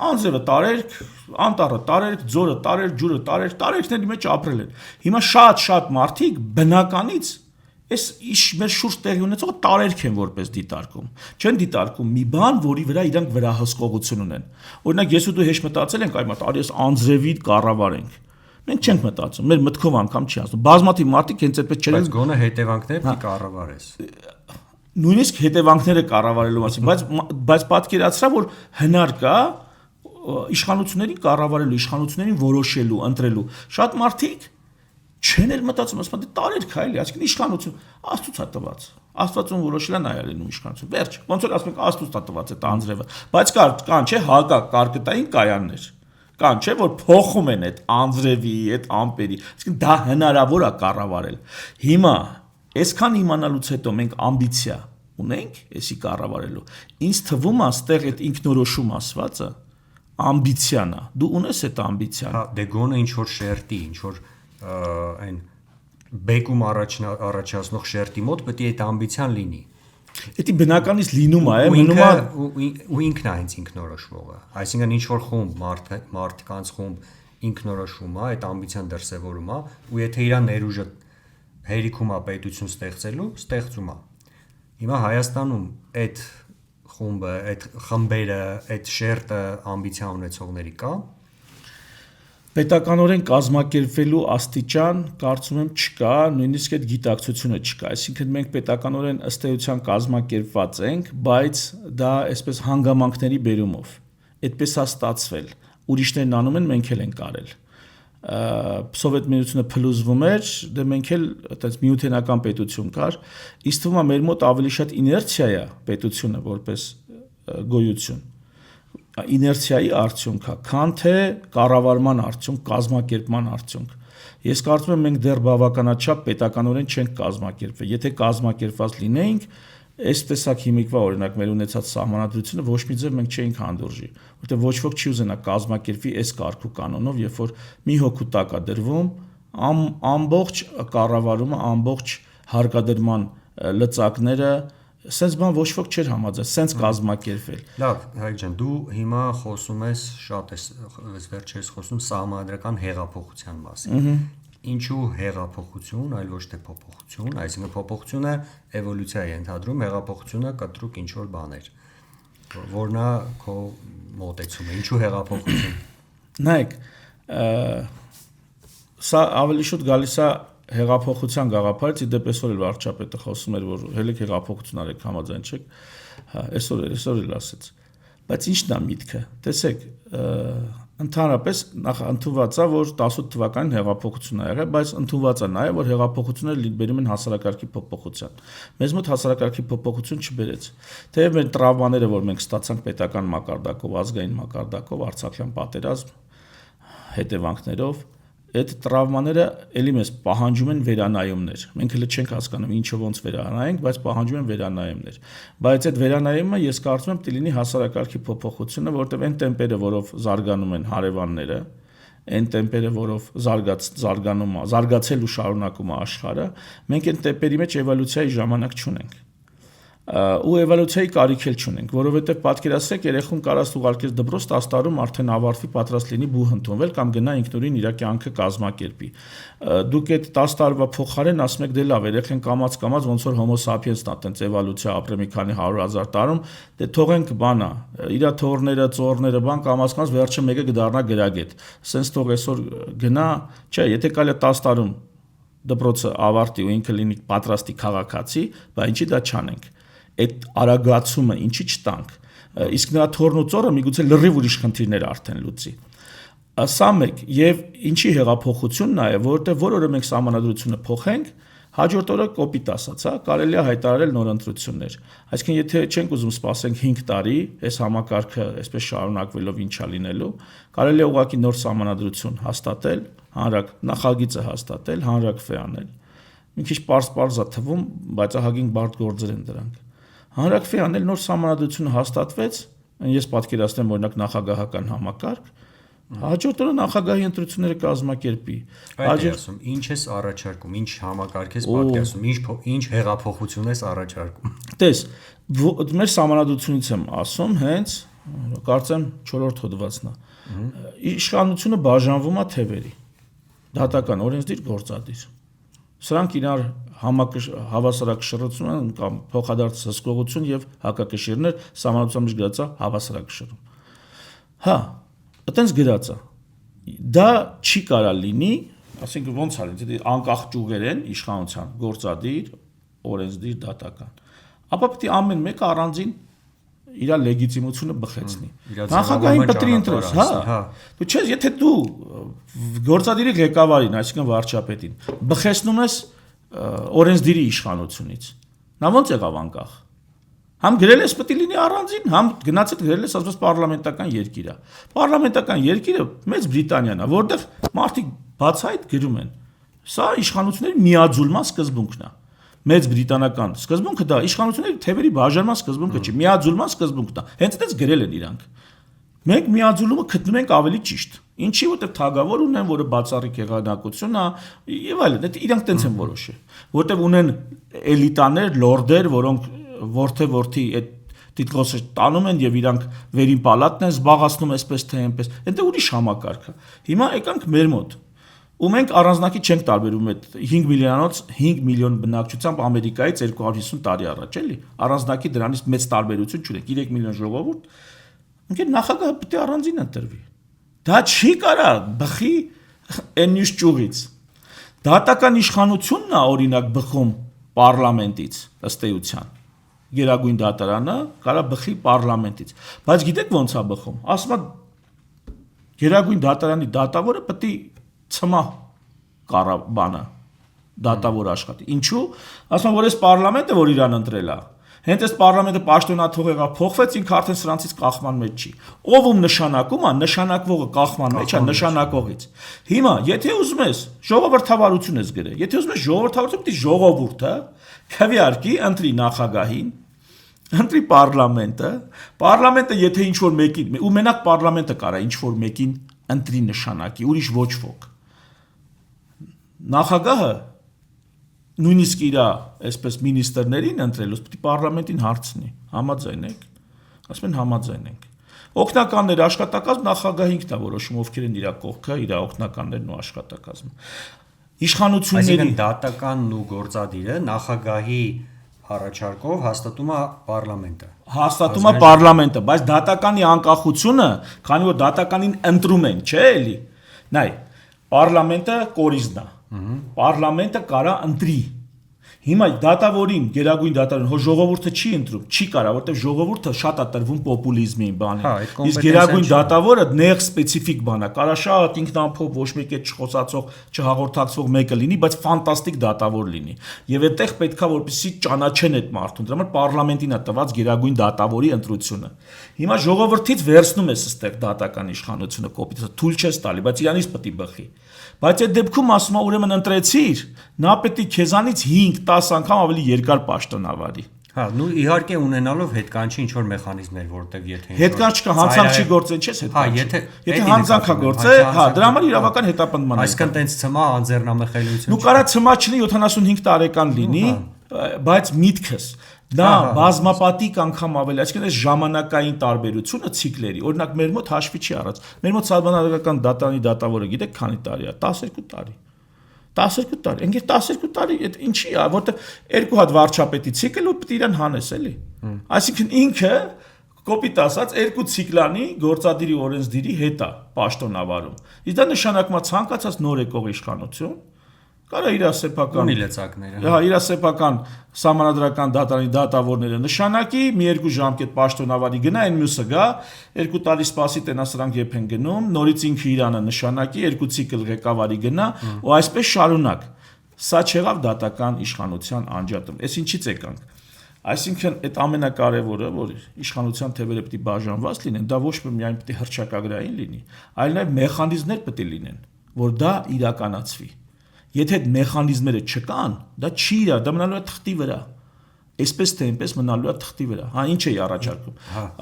Speaker 1: Անձրևը տարերք, անտառը տարերք, ձորը տարերք, ջուրը տարերք, տարերքների մեջ ապրել են։ Հիմա շատ մարդիկ բնականից այս մեր շուրջ տեղի ունեցող տարերք են որպես դիտարկում։ Չեն դիտարկում մի բան, որի վրա իրանք վերահսկողություն ունեն։ Օրինակ ես ու դու հեշտ մտածել ենք, այ արի այս անձրևի կառավարենք։ Մենք չենք մտածում, մեր մտքով անգամ չի ասում։ Բազմաթիվ մարդիկ հենց այդպես չեն։
Speaker 2: Բայց գոնե հետևանքները պիտի կառավարես։
Speaker 1: Նույնիսկ հետևանքները կառավարելու մասին, բայց պատկերացրա, որ հնար կա իշխանություններին կառավարելու, իշխանություններին որոշելու, ընտրելու։ Շատ մարդիկ չեն էլ մտածում, ասում են տարերք է, էլի, այսինքն իշխանություն Աստծուց է տված։ Աստվածուն որոշել է նայել լինում իշխանություն։ Վերջ, ոնց որ ասում ենք Աստծուց է տված այդ անձրևը, բայց կան չէ հակակարկտային կայաններ։ Կան չէ որ փոխում են այդ անձրևի, այդ ամպերի, այսինքն դա հնարավոր է կառավարել։ Հիմա այսքան իմանալուց հետո մենք ամբիցիա ունենք էսի կառավարելու։ Ինձ թվում է այստեղ այդ ինքնորոշում ասվածը ամբիցիան է։ Դու ունես այդ ամբիցիան։
Speaker 2: Հա, դե գոնե ինչ որ շերտի, ինչ որ այն բեկում առաջացնող շերտի մոտ պետք է այդ ամբիցիան լինի։
Speaker 1: Դա բնականից լինում է, մնում է
Speaker 2: ու ինքն է հենց ինքնորոշվողը։ Այսինքն ինչ որ խումբ մարդկանց խումբ ինքնորոշվում է, այդ ամբիցիան դրսևորում է, ու եթե իր ներուժը հերիքում է պետություն ստեղծելու, ստեղծում է։ Հիմա Հայաստանում այդ խումբը, այդ խմբերը, այդ շերտը ամբիցիա ունեցողների կա։
Speaker 1: Պետականորեն կազմակերպվելու աստիճան կարծում եմ չկա, նույնիսկ այդ գիտակցությունը չկա։ Այսինքն մենք պետականորեն ըստ էության կազմակերպված ենք, բայց դա այսպես հանգամանքների բերումով։ Այդպես է ստացվել։ Ուրիշներն անում են, մենք էլ ենք արել։ Սովետ միությունը փլուզվում էր, դե մենք էլ այդպես միութենական պետություն կար։ Իսկ թվում է մեր մոտ ավելի շատ իներցիա է պետությունը որպես գոյություն։ իներցիայի արդյունք է, քան թե կառավարման արդյունք, կազմակերպման արդյունք։ Ես կարծում եմ մենք դեռ բավականաչափ պետականորեն չենք կազմակերպվել։ Եթե կազմակերպված լինեինք, այս տեսակ հիմիկվա օրինակ մեր ունեցած սահմանադրությունը ոչ մի ձև մենք չէինք հանդուրժի, որտեղ ոչ ոք չի ուզենա կազմակերպվի այս կարգու կանոնով, երբ որ մի հոգու տակ է դրվում, ամբողջ կառավարումը, ամբողջ հարկադրման լծակները, սենց բան ոչ ոք չէր համաձայն, սենց կազմակերպվել։
Speaker 2: Լավ, Հայկ ջան, դու հիմա խոսում ես շատ վերջերս խոսում սահմանադրական հեղափոխության մասին։ Ինչու հեղափոխություն, այլ ոչ թե փոփոխություն, այսինքն փոփոխությունը էվոլյուցիա է ենթադրում, հեղափոխությունը կտրուկ ինչ որ բաներ։ Որն է քո մոտեցումը, ինչու հեղափոխություն։
Speaker 1: Նայեք, սա ավելի շուտ գալիս է հեղափոխության գաղափարից, իդեպ այսօր էլ վարչապետը խոսում էր, որ հելիք հեղափոխություն արեք, համաձայն չեք, այսօր էլ ասեց։ Բայց ի՞նչն է միտքը։ Տեսեք, ընդհանրապես նախ ընդունված է, որ 18 թվականին հեղափոխություն է եղել, բայց ընդունված է նաև, որ հեղափոխությունները բերում են հասարակարգի փոփոխության։ Մեզ մոտ հասարակարգի փոփոխություն չբերեց։ Թեև մեր տրավմաները, որ մենք ստացանք պետական մակարդակով, ազգային մակարդակով, Արցախյան պատերազմ հետևանքներով, այդ տրավմաները ելի մեզ պահանջում են վերանայումներ։ Մենք հենց չենք հասկանում ինչը ոնց վերանայենք, բայց պահանջում են վերանայումներ։ Բայց այդ վերանայումը ես կարծում եմ դիլինի հասարակարգի փոփոխությունը, որտեղ այն տեմպերը, որով զարգանում են հարևանները, այն տեմպերը, որով զարգացել ու շարունակում է աշխարհը, մենք այն տեմպերի մեջ էվոլյուցիայի ժամանակ չունենք։ Ու էվոլյուցիայի կարիք էլ չունենք, որովհետև պատկերացրեք երեխուն կարաս ուղարկես դպրոց 10 տարում արդեն ավարտվի, պատրաստ լինի բուհ ընդունվել կամ գնա ինքնուրույն իր կյանքը կազմակերպի։ Դուք այդ 10 տարվա փոխարեն ասում եք դե լավ, երեխեն կամաց ոնց որ հոմո սափիենսն է, այտենց էվոլյուցիա ապրե մի քանի 100,000 տարում, դե թողենք բանա, իր թորները, ծորները, բան կամաց վերջը մեկը կդառնա գրագետ։ Սենց թող այսօր գնա, չէ, եթե կարելի է 10 տարում դպրոցը ավարտի ու ինքը լինի պատրաստի քաղաքացի, բայց ինչի դա չանենք։ Այդ արագացումը ինչի չտանք, իսկ նրա թորն ու ծորը միգուցե լրիվ ուրիշ խնդիրներ արդեն լուծի։ Սա մեկ, եւ ինչի հեղափոխությունն է, որովհետեւ որ օրը մենք սահմանադրությունը փոխենք, հաջորդ օրը կոպիտ ասած, կարելի է հայտարարել նոր ընտրություններ։ Այսինքն եթե չենք ուզում սպասենք 5 տարի, այս համակարգը այսպես շարունակվելով ինչա լինելու, կարելի է ուղղակի նոր սահմանադրություն հաստատել, նախագիծը հաստատել, հանրակրվե անել։ Մի քիչ պարզ է թվում, բայց ահագին բարդ գործեր են դրանք։ Հանրակրվե անել նոր սահմանադրությունը հաստատվեց, ես պատկերացնեմ օրինակ նախագահական համակարգ, հաջորդ օրը նախագահի ընտրությունները կազմակերպի։
Speaker 2: Ասում, ինչ ես առաջարկում, ինչ համակարգ ես պատկերացնում, ինչ հեղափոխություն ես առաջարկում։
Speaker 1: Տես, մեր սահմանադրությունից եմ ասում, հենց կարծեմ 4-րդ հոդվածն է։ Իշխանությունը բաժանվում է թևերի։ Դատական, օրենսդիր, գործադիր։ Սրանք իրար հավասարակշռություն են կամ փոխադարձ հսկողություն եւ հակակշիռներ սահմանադրության մեջ գրած է հավասարակշռում։ Հա, այտենց գրած է։ Դա չի կարա լինի, ասենք ոնց արի, եթե անկախ ճյուղեր են իշխանության գործադիր, օրենսդիր, դատական։ Ապա պետք է ամեն մեկը առանձին իր լեգիտիմությունը բխեցնի։ Նախագահին պետք է ընտրես, հա։ Դու չես, եթե դու գործադիրի ղեկավարին, այսինքն վարչապետին, բխեցնում ես օրենսդիրի իշխանությունից։ Նա ո՞նց եղավ անկախ։ Համ գրել ես պետք է լինի առանձին, համ գնացել գրել ես ասես պարլամենտական երկիր է։ Պարլամենտական երկիրը Մեծ Բրիտանիան է, որտեղ մարդիկ բացահայտ գրում են։ Սա իշխանությունների միաձուլման սկզբունքն է։ Մեծ բրիտանական սկզբունքը դա իշխանությունների թևերի բաժանման սկզբունքը չի, միաձուլման սկզբունքն է։ Հենց այդպես գրել են իրանք։ Մենք միաձուլումը գտնում ենք ավելի ճիշտ։ Ինչի, որտեղ թագավոր ունեն, որը բացառիկ եղանակություն է, եւ այլն, դա իրանք տենց են որոշել, որտեղ ունեն էլիտաներ, լորդեր, որոնք ворթի այդ տիտղոսը տանում են եւ իրանք վերին պալատն են զբաղացնում այսպես թե այնպես։ Այնտեղ ուրիշ համակարգ է։ Հիմա եկանք մեր մոտ։ Ու մենք առանձնակի չենք տարբերում այդ 5 միլիոն բնակչությամբ Ամերիկայից 250 տարի առաջ, էլի։ Առանձնակի դրանից մեծ տարբերություն չունենք, 3 միլիոն ժողովուրդ։ Ինքն նախագահը պետք է առանձին ընտրվի։ Դա չի կարա բխի այն մյուս ճյուղից։ Դատական իշխանությունն է օրինակ բխում պարլամենտից ըստ էության։ Գերագույն դատարանը կարա բխի պարլամենտից։ Բայց գիտեք ոնց է բխում։ Ասում է Գերագույն դատարանի դատավորը պետք է ցմահ բանը դատավոր աշխատի։ Ինչու՞։ Ասում որ այս պարլամենտը որ իրան ընտրել է, Հենց այս parlamento պաշտոնաթող եղավ փոխվեց, ինքը արդեն սրանցից կախման մեջ չի։ Ով ում նշանակում է, նշանակվողը կախման մեջ է նշանակողից։ Հիմա, եթե ուզում ես ժողովրդավարություն ես գրել, եթե ուզում ես ժողովրդավարություն, պիտի ժողովուրդը քվեարկի ընտրի նախագահին, ընտրի parlamento եթե ինչ որ մեկին, ու մենակ parlamento կարա ինչ որ մեկին ընտրի նշանակի, ուրիշ ոչ ոք։ Նախագահը նույնիսկ իր այսպես մինիստրներին ընտրելուց պիտի parlamentin հարցնի, համաձայն եք, ասում են համաձայն ենք։ Օգնականներ աշխատակազմ նախագահը ինքն է որոշում ովքեր են իր կողքը, իր օգնականներն ու աշխատակազմը։ Իշխանությունների
Speaker 2: Այսինքն դատականն ու գործադիրը նախագահի առաջարկով հաստատում է parlamento։
Speaker 1: Հաստատում է parlamento, բայց դատականի անկախությունը, քանի որ դատականին ընտրում են, չէ՞ էլի։ Նայ, parlamento կորիզն է։ Parlamento կարա ընտրի։ Հիմա դատավորին, գերագույն դատավորին, հո ժողովուրդը չի ընտրում, չի կարա, որտեղ ժողովուրդը շատ է տրվում պոպուլիզմին, բանին։ Իսկ գերագույն դատավորը նեղ սպეციფიկ բան է, կարա շատ ինքնամփոփ ոչ մեկ է չխոսացող, չհաղորդակցվող մեկը լինի, բայց ֆանտաստիկ դատավոր լինի։ Եվ այդտեղ պետքա որպեսզի ճանաչեն այդ մարդուն, դրա համար parlamentin է տված գերագույն դատավորի ընտրությունը։ Հիմա ժողովրդից վերցնում ես այստեղ դատական իշխանությունը կոպիտ, թույլ չես տալի, բայց իրանից պետք է բխի։ Բայց այդ դեպքում ասում է ուրեմն ընտրեցիր, նա պետք է քեզանից 5-10 անգամ ավելի երկար պաշտոնավարի։
Speaker 2: Հա, նու իհարկե ունենալով հետկանչի ինչ որ մեխանիզմներ, որտեղ եթե
Speaker 1: հետկանչ կա հանցանք չի գործեն, չես հետկանչ։
Speaker 2: Հա,
Speaker 1: եթե հանցանք է գործել, հա, դրա համար իրավական հետապնդման է։
Speaker 2: Այսինքն տենց ցմա անձեռնամխելիություն։
Speaker 1: Նու կարա ցմա չլինի 75 տարեկան լինի, բայց միտքս դա բազմապատիկ անգամ ավելի, այսինքն այս ժամանակային տարբերությունը ցիկլերի, օրինակ մեր մոտ հաշվի չի առած։ Մեր մոտ սահմանադրական դատանի դատավորը գիտեք քանի տարի է, 12 տարի։ 12 տարի, ընկեր 12 տարի, այդ ինչի է, որտեղ երկու հատ վարչապետի ցիկլ ու պետք է իրան հանես, էլի։ Այսինքն ինքը կոպիտ ասած երկու ցիկլանի գործադիրի օրենսդիրի հետ է պաշտոնավարում։ Իսկ դա նշանակում է ցանկացած նոր եկող իշխանություն կարա իր սեփական
Speaker 2: ունի լծակները։
Speaker 1: Հա, իր սեփական սահմանադրական դատարանի դատավորները նշանակի, մի երկու ժամկետ պաշտոնավարի գնա, այն մյուսը գա, երկու տարի սպասի տենա սրանք երբ են գնում, նորից ինքը իրանը նշանակի, երկու ցիկլ ղեկավարի գնա, ու այսպես շարունակ։ Սա չեղավ դատական իշխանության անջատում։ Էս ինչից եկանք։ Այսինքն այդ ամենակարևորը, որ իշխանության թևերը պետք է բաժանված լինեն, դա ոչ միայն պետք է հռչակագրային լինի, այլ նաև մեխանիզմներ պետք է լինեն, որ դա իրականացվի։ Եթե այդ մեխանիզմները չկան, դա չի իրար, դա մնալու է թղթի վրա։ Այսպես թե այնպես մնալու է թղթի վրա։ Հա, ինչ է առաջարկում։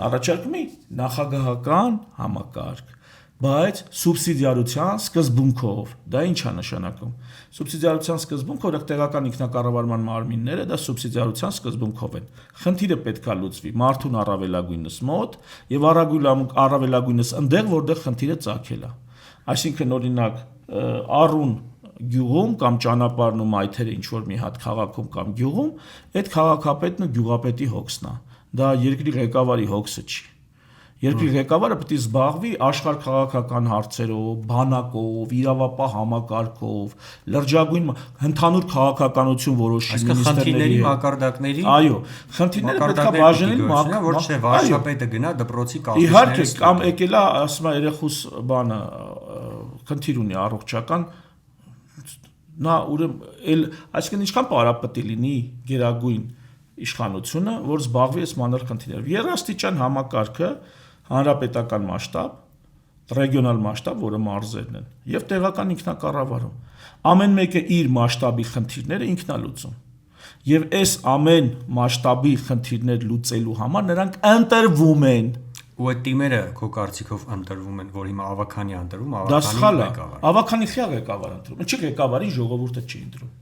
Speaker 1: Առաջարկում է նախագահական համակարգ, բայց սուբսիդիարության սկզբունքով։ Դա ինչ է նշանակում։ Սուբսիդիարության սկզբունքը, որը տեղական ինքնակառավարման մարմինները դա սուբսիդիարության սկզբունքով են։ Խնդիրը պետքա լուծվի մարդուն առավելագույնս մոտ եւ առավելագույնս այնտեղ, որտեղ խնդիրը ծագել է։ Այսինքն օրինակ առուն գյուղում կամ ճանապարհն ու մայթերը ինչ որ մի հատ քաղաքում կամ գյուղում, այդ քաղաքապետն ու գյուղապետի հոգսն է։ Դա երկրի ղեկավարի հոգսը չի։ Երկրի ղեկավարը պետք է զբաղվի աշխարհ-քաղաքական հարցերով, բանակով, իրավապահ համակարգով, լրջագույն ընդհանուր քաղաքականություն որոշի
Speaker 2: մինիստրների մակարդակների։
Speaker 1: Այո, խնդիրները պետք է բաժանել,
Speaker 2: որ չէ վարչապետը գնա դպրոցի կազմի։
Speaker 1: Իհարկե, կամ եկելա, ասում է երեխուս բանը խնդիր ունի առողջական նա ուրեմն այսինքն ինչքան պարապետի լինի գերագույն իշխանությունը, որ զբաղվի այս մանր խնդիրներով։ Երաստիճան համակարգը հանրապետական մասշտաբ, ռեգիոնալ մասշտաբ, որը մարզերն են, եւ տեղական ինքնակառավարում։ Ամեն մեկը իր մասշտաբի խնդիրները ինքն է լուծում։ Եվ այս ամեն մասշտաբի խնդիրներ լուծելու համար նրանք ընտրվում են։
Speaker 2: Ու այդ թիմերը քո կարծիքով ընտրվում են, որ հիմա Ավագանի ընտրում,
Speaker 1: Դա սխալ է։ Ավագանի խիա ղեկավար ընտրում։ Ինչի ղեկավարին ժողովուրդը չի ընտրում։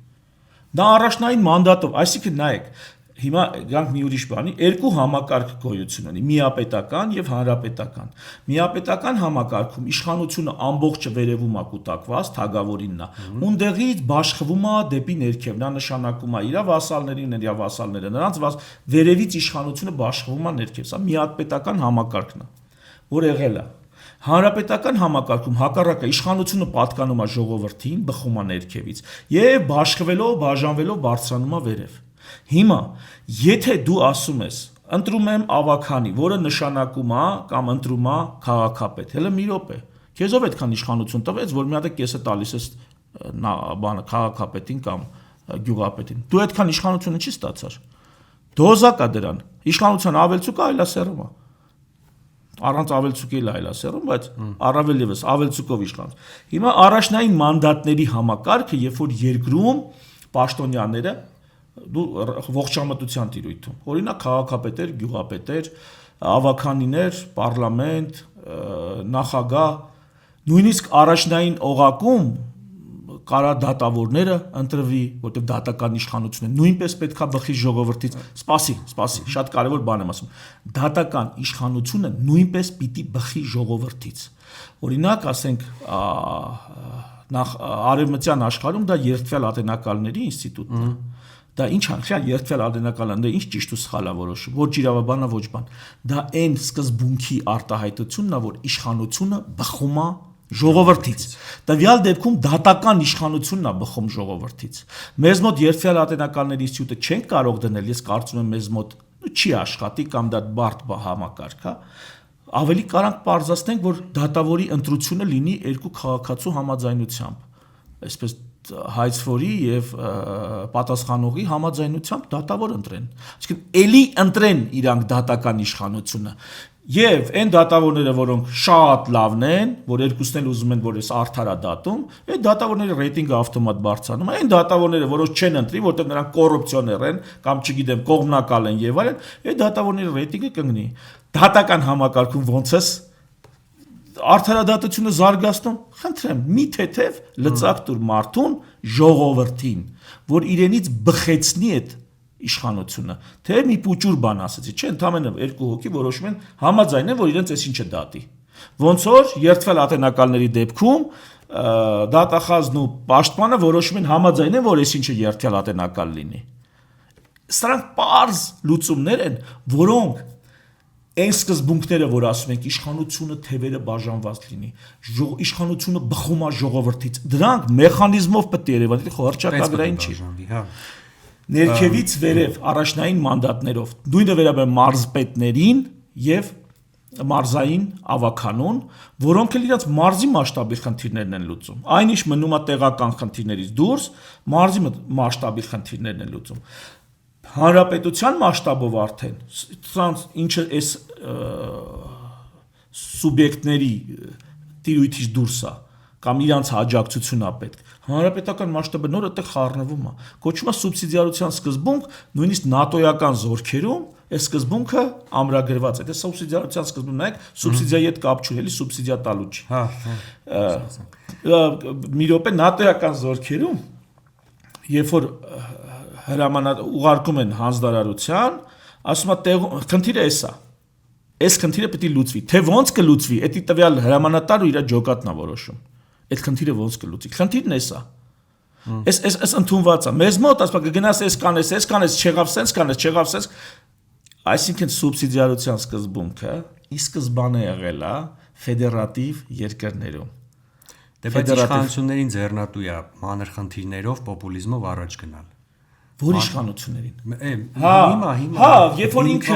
Speaker 1: Դա առաջնային մանդատով, այսինքն նայեք, հիմա գանք մի ուրիշ բանի, երկու համակարգ գոյություն ունի՝ միապետական եւ հանրապետական։ Միապետական համակարգում իշխանությունը ամբողջը վերևում է կուտակված, թագավորինն է։ Ունդեղից բաշխվում է դեպի ներքև, նա նշանակում է իր վասալներին, իր վասալները, նրանց վերևից իշխանությունը բաշխվում է ներքև։ Սա միապետական համակարգն է, որ եղել է։ Հանրապետական համակարգում հակառակը իշխանությունը պատկանում է ժողովրդին, բխում է ներքևից եւ բաշխվելով, բաժանվելով բարձրանում է վերև։ Հիմա, եթե դու ասում ես, ընտրում եմ Ավագանի, որը նշանակում է կամ ընտրում է քաղաքապետ, հələ մի րոպե, քեզ ով այդքան իշխանություն տվեց, որ մի հատ կեսը տալիս ես բանը քաղաքապետին կամ գյուղապետին։ Դու այդքան իշխանությունը չի ստացար։ Դոզա կա դրան։ Իշխանության ավելցուկը այլասերում է։ Առանց ավելցուկի այլասերում, բայց առավել եւս ավելցուկով իշխանություն։ Հիմա առաջնային մանդատների համակարգը, երբ որ երկրում պաշտոնյաները դու ողջամտության տիրույթում, օրինակ քաղաքապետեր, գյուղապետեր, ավականիներ, պարլամենտ, նախագահ, նույնիսկ առաջնային օղակում կարա դատավորները ընտրվի, որտեղ դատական իշխանություն է, նույնպես պետքա բխի ժողովրդից։ Սպասի, շատ կարևոր բան եմ ասում։ Դատական իշխանությունը նույնպես պիտի բխի ժողովրդից։ Օրինակ, ասենք, արևմտյան աշխարհում դա երդվյալ ատենակալների ինստիտուտն է։ Դա ինչ է, երդվյալ ատենակալները ինչ ճիշտ ու սխալ է որոշում, ոչ իրավաբան է, ոչ բան։ Դա այն սկզբունքի արտահայտությունն է, որ իշխանությունը բխում է ժողովրդից։ Տվյալ դեպքում դատական իշխանությունն է բխում ժողովրդից։ Մեզ մոտ երդվյալ ատենակալների ինստիտուտը չենք կարող դնել, ես կարծում եմ մեզ մոտ չի աշխատի կամ դա բարդ համակարգ է։ Ավելի կարանք պարզացնենք, որ դատավորի ընտրությունը լինի երկու քաղաքացու համաձայնությամբ, այսպես հայցվորի եւ պատասխանողի համաձայնությամբ դատավոր ընտրեն։ Այսինքն էլի ընտրեն իրանք դատական իշխանությունը։ Եվ այն դատավորները, որոնք շատ լավն են, որ երկուսն էլ ուզում են, որ այս արդար է դատում, այդ դատավորների ռեյտինգը ավտոմատ բարձրանում է։ Այն դատավորները, որոնք չեն ընտրի, որտեղ նրանք կոռուպցիոներ են կամ չգիտեմ, կողմնակալ են եւ այլն, այդ դատավորների ռեյտինգը կընկնի։ Դատական համակարգում ոնց է արդարադատությունը զարգացնում, խնդրեմ, մի թեթև լծակ տուր մարդուն ժողովրդին, որ իրենից բխեցնի այդ իշխանությունը, թե մի պուճուր բան ասեցի, չէ, ընդամենը երկու հոգի որոշում են համաձայն են, որ իրենց այսինչը դատի։ Ոնց որ երդվել ատենակալների դեպքում դատախազն ու պաշտպանը որոշում են համաձայն են, որ այսինչը երդվել ատենակալ լինի։ Սրանք պարզ լուծումներ են, որոնք այն սկզբունքները, որ ասում ենք իշխանությունը թևերը բաժանված լինի, իշխանությունը բխում է ժողովրդից, դրանք մեխանիզմով պետք է երևան, խորհրդակագրային չի։ Ներքևից վերև առաջնային մանդատներով, նույնը վերաբերում մարզպետներին եւ մարզային ավականուն, որոնք էլ իրաց մարզի մասշտաբի խնդիրներն են լուծում։ Այնիշ մնում է տեղական խնդիրներից դուրս, մարզի մասշտաբի խնդիրներն են լուծում։ Հանրապետության մասշտաբով արդեն սրանց ինչը այս սուբյեկտների տիրույթից դուրս է կամ իրանց հաջակցությունն է պետք։ Հանրապետական մասշտաբը նոր այդտեղ խառնվում է։ Կոչվում է սուբսիդիարության սկզբունք, նույնիսկ նատոյական զորքերում այս սկզբունքը ամրագրված է։ Դա սուբսիդիարության սկզբունքն է, սուբսիդիայի հետ կապ չունի, էլի սուբսիդիա տալու չի։ Մի րոպե նատոյական զորքերում, երբ որ ուղարկում են հանձնարարության, ասում է խնդիրը էս է։ Այս խնդիրը պետք է լուծվի։ Թե ոնց կլուծվի, դա տվյալ հրամանատար ու իր ջոկատն է որոշում։ Այդ խնդիրը ոնց կլուծի։ Խնդիրն էս է։ Այս ընդունված է։ Մեզ մոտ ասում է գնաս այս կանես, չեղավ սենց կանես, չեղավ սենց։ Այսինքն սուբսիդիարության սկզբունքը ի սկզբանե եղել է ֆեդերատիվ երկրներում։
Speaker 2: Բայց իշխանություններին ձեռնատու է մանր խնդիրներով պոպուլիզմով առաջ գնալ։
Speaker 1: Որ իշխանություններին։
Speaker 2: Հիմա,
Speaker 1: երբ որ ինքը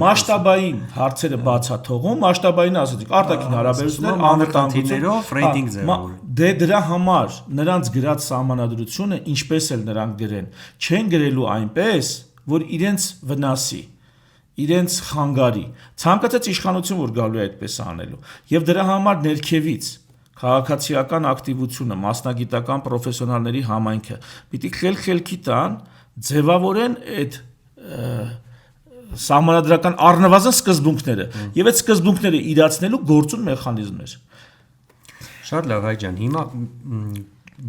Speaker 1: մասշտաբային հարցերը բաց է թողում, մասշտաբային ասեցիք, արտաքին հարաբերություններ,
Speaker 2: անվտանգություններով ռեյտինգ ձևավորում։
Speaker 1: Դե դրա համար նրանց գրած սահմանադրությունը, ինչպես էլ նրանք գրեն, չեն գրելու այնպես, որ իրենց վնասի, իրենց խանգարի։ Ցանկացած իշխանություն, որ գալու է այդպես անելու, եւ դրա համար ներքևից քաղաքացիական ակտիվությունը, մասնագիտական պրոֆեսիոնալների համայնքը պիտի խելքի տան, ձևավորեն այդ սահմանադրական առնվազն սկզբունքները եւ այդ սկզբունքները իրացնելու գործուն մեխանիզմներ։
Speaker 2: Շատ լավ, հայ ջան, հիմա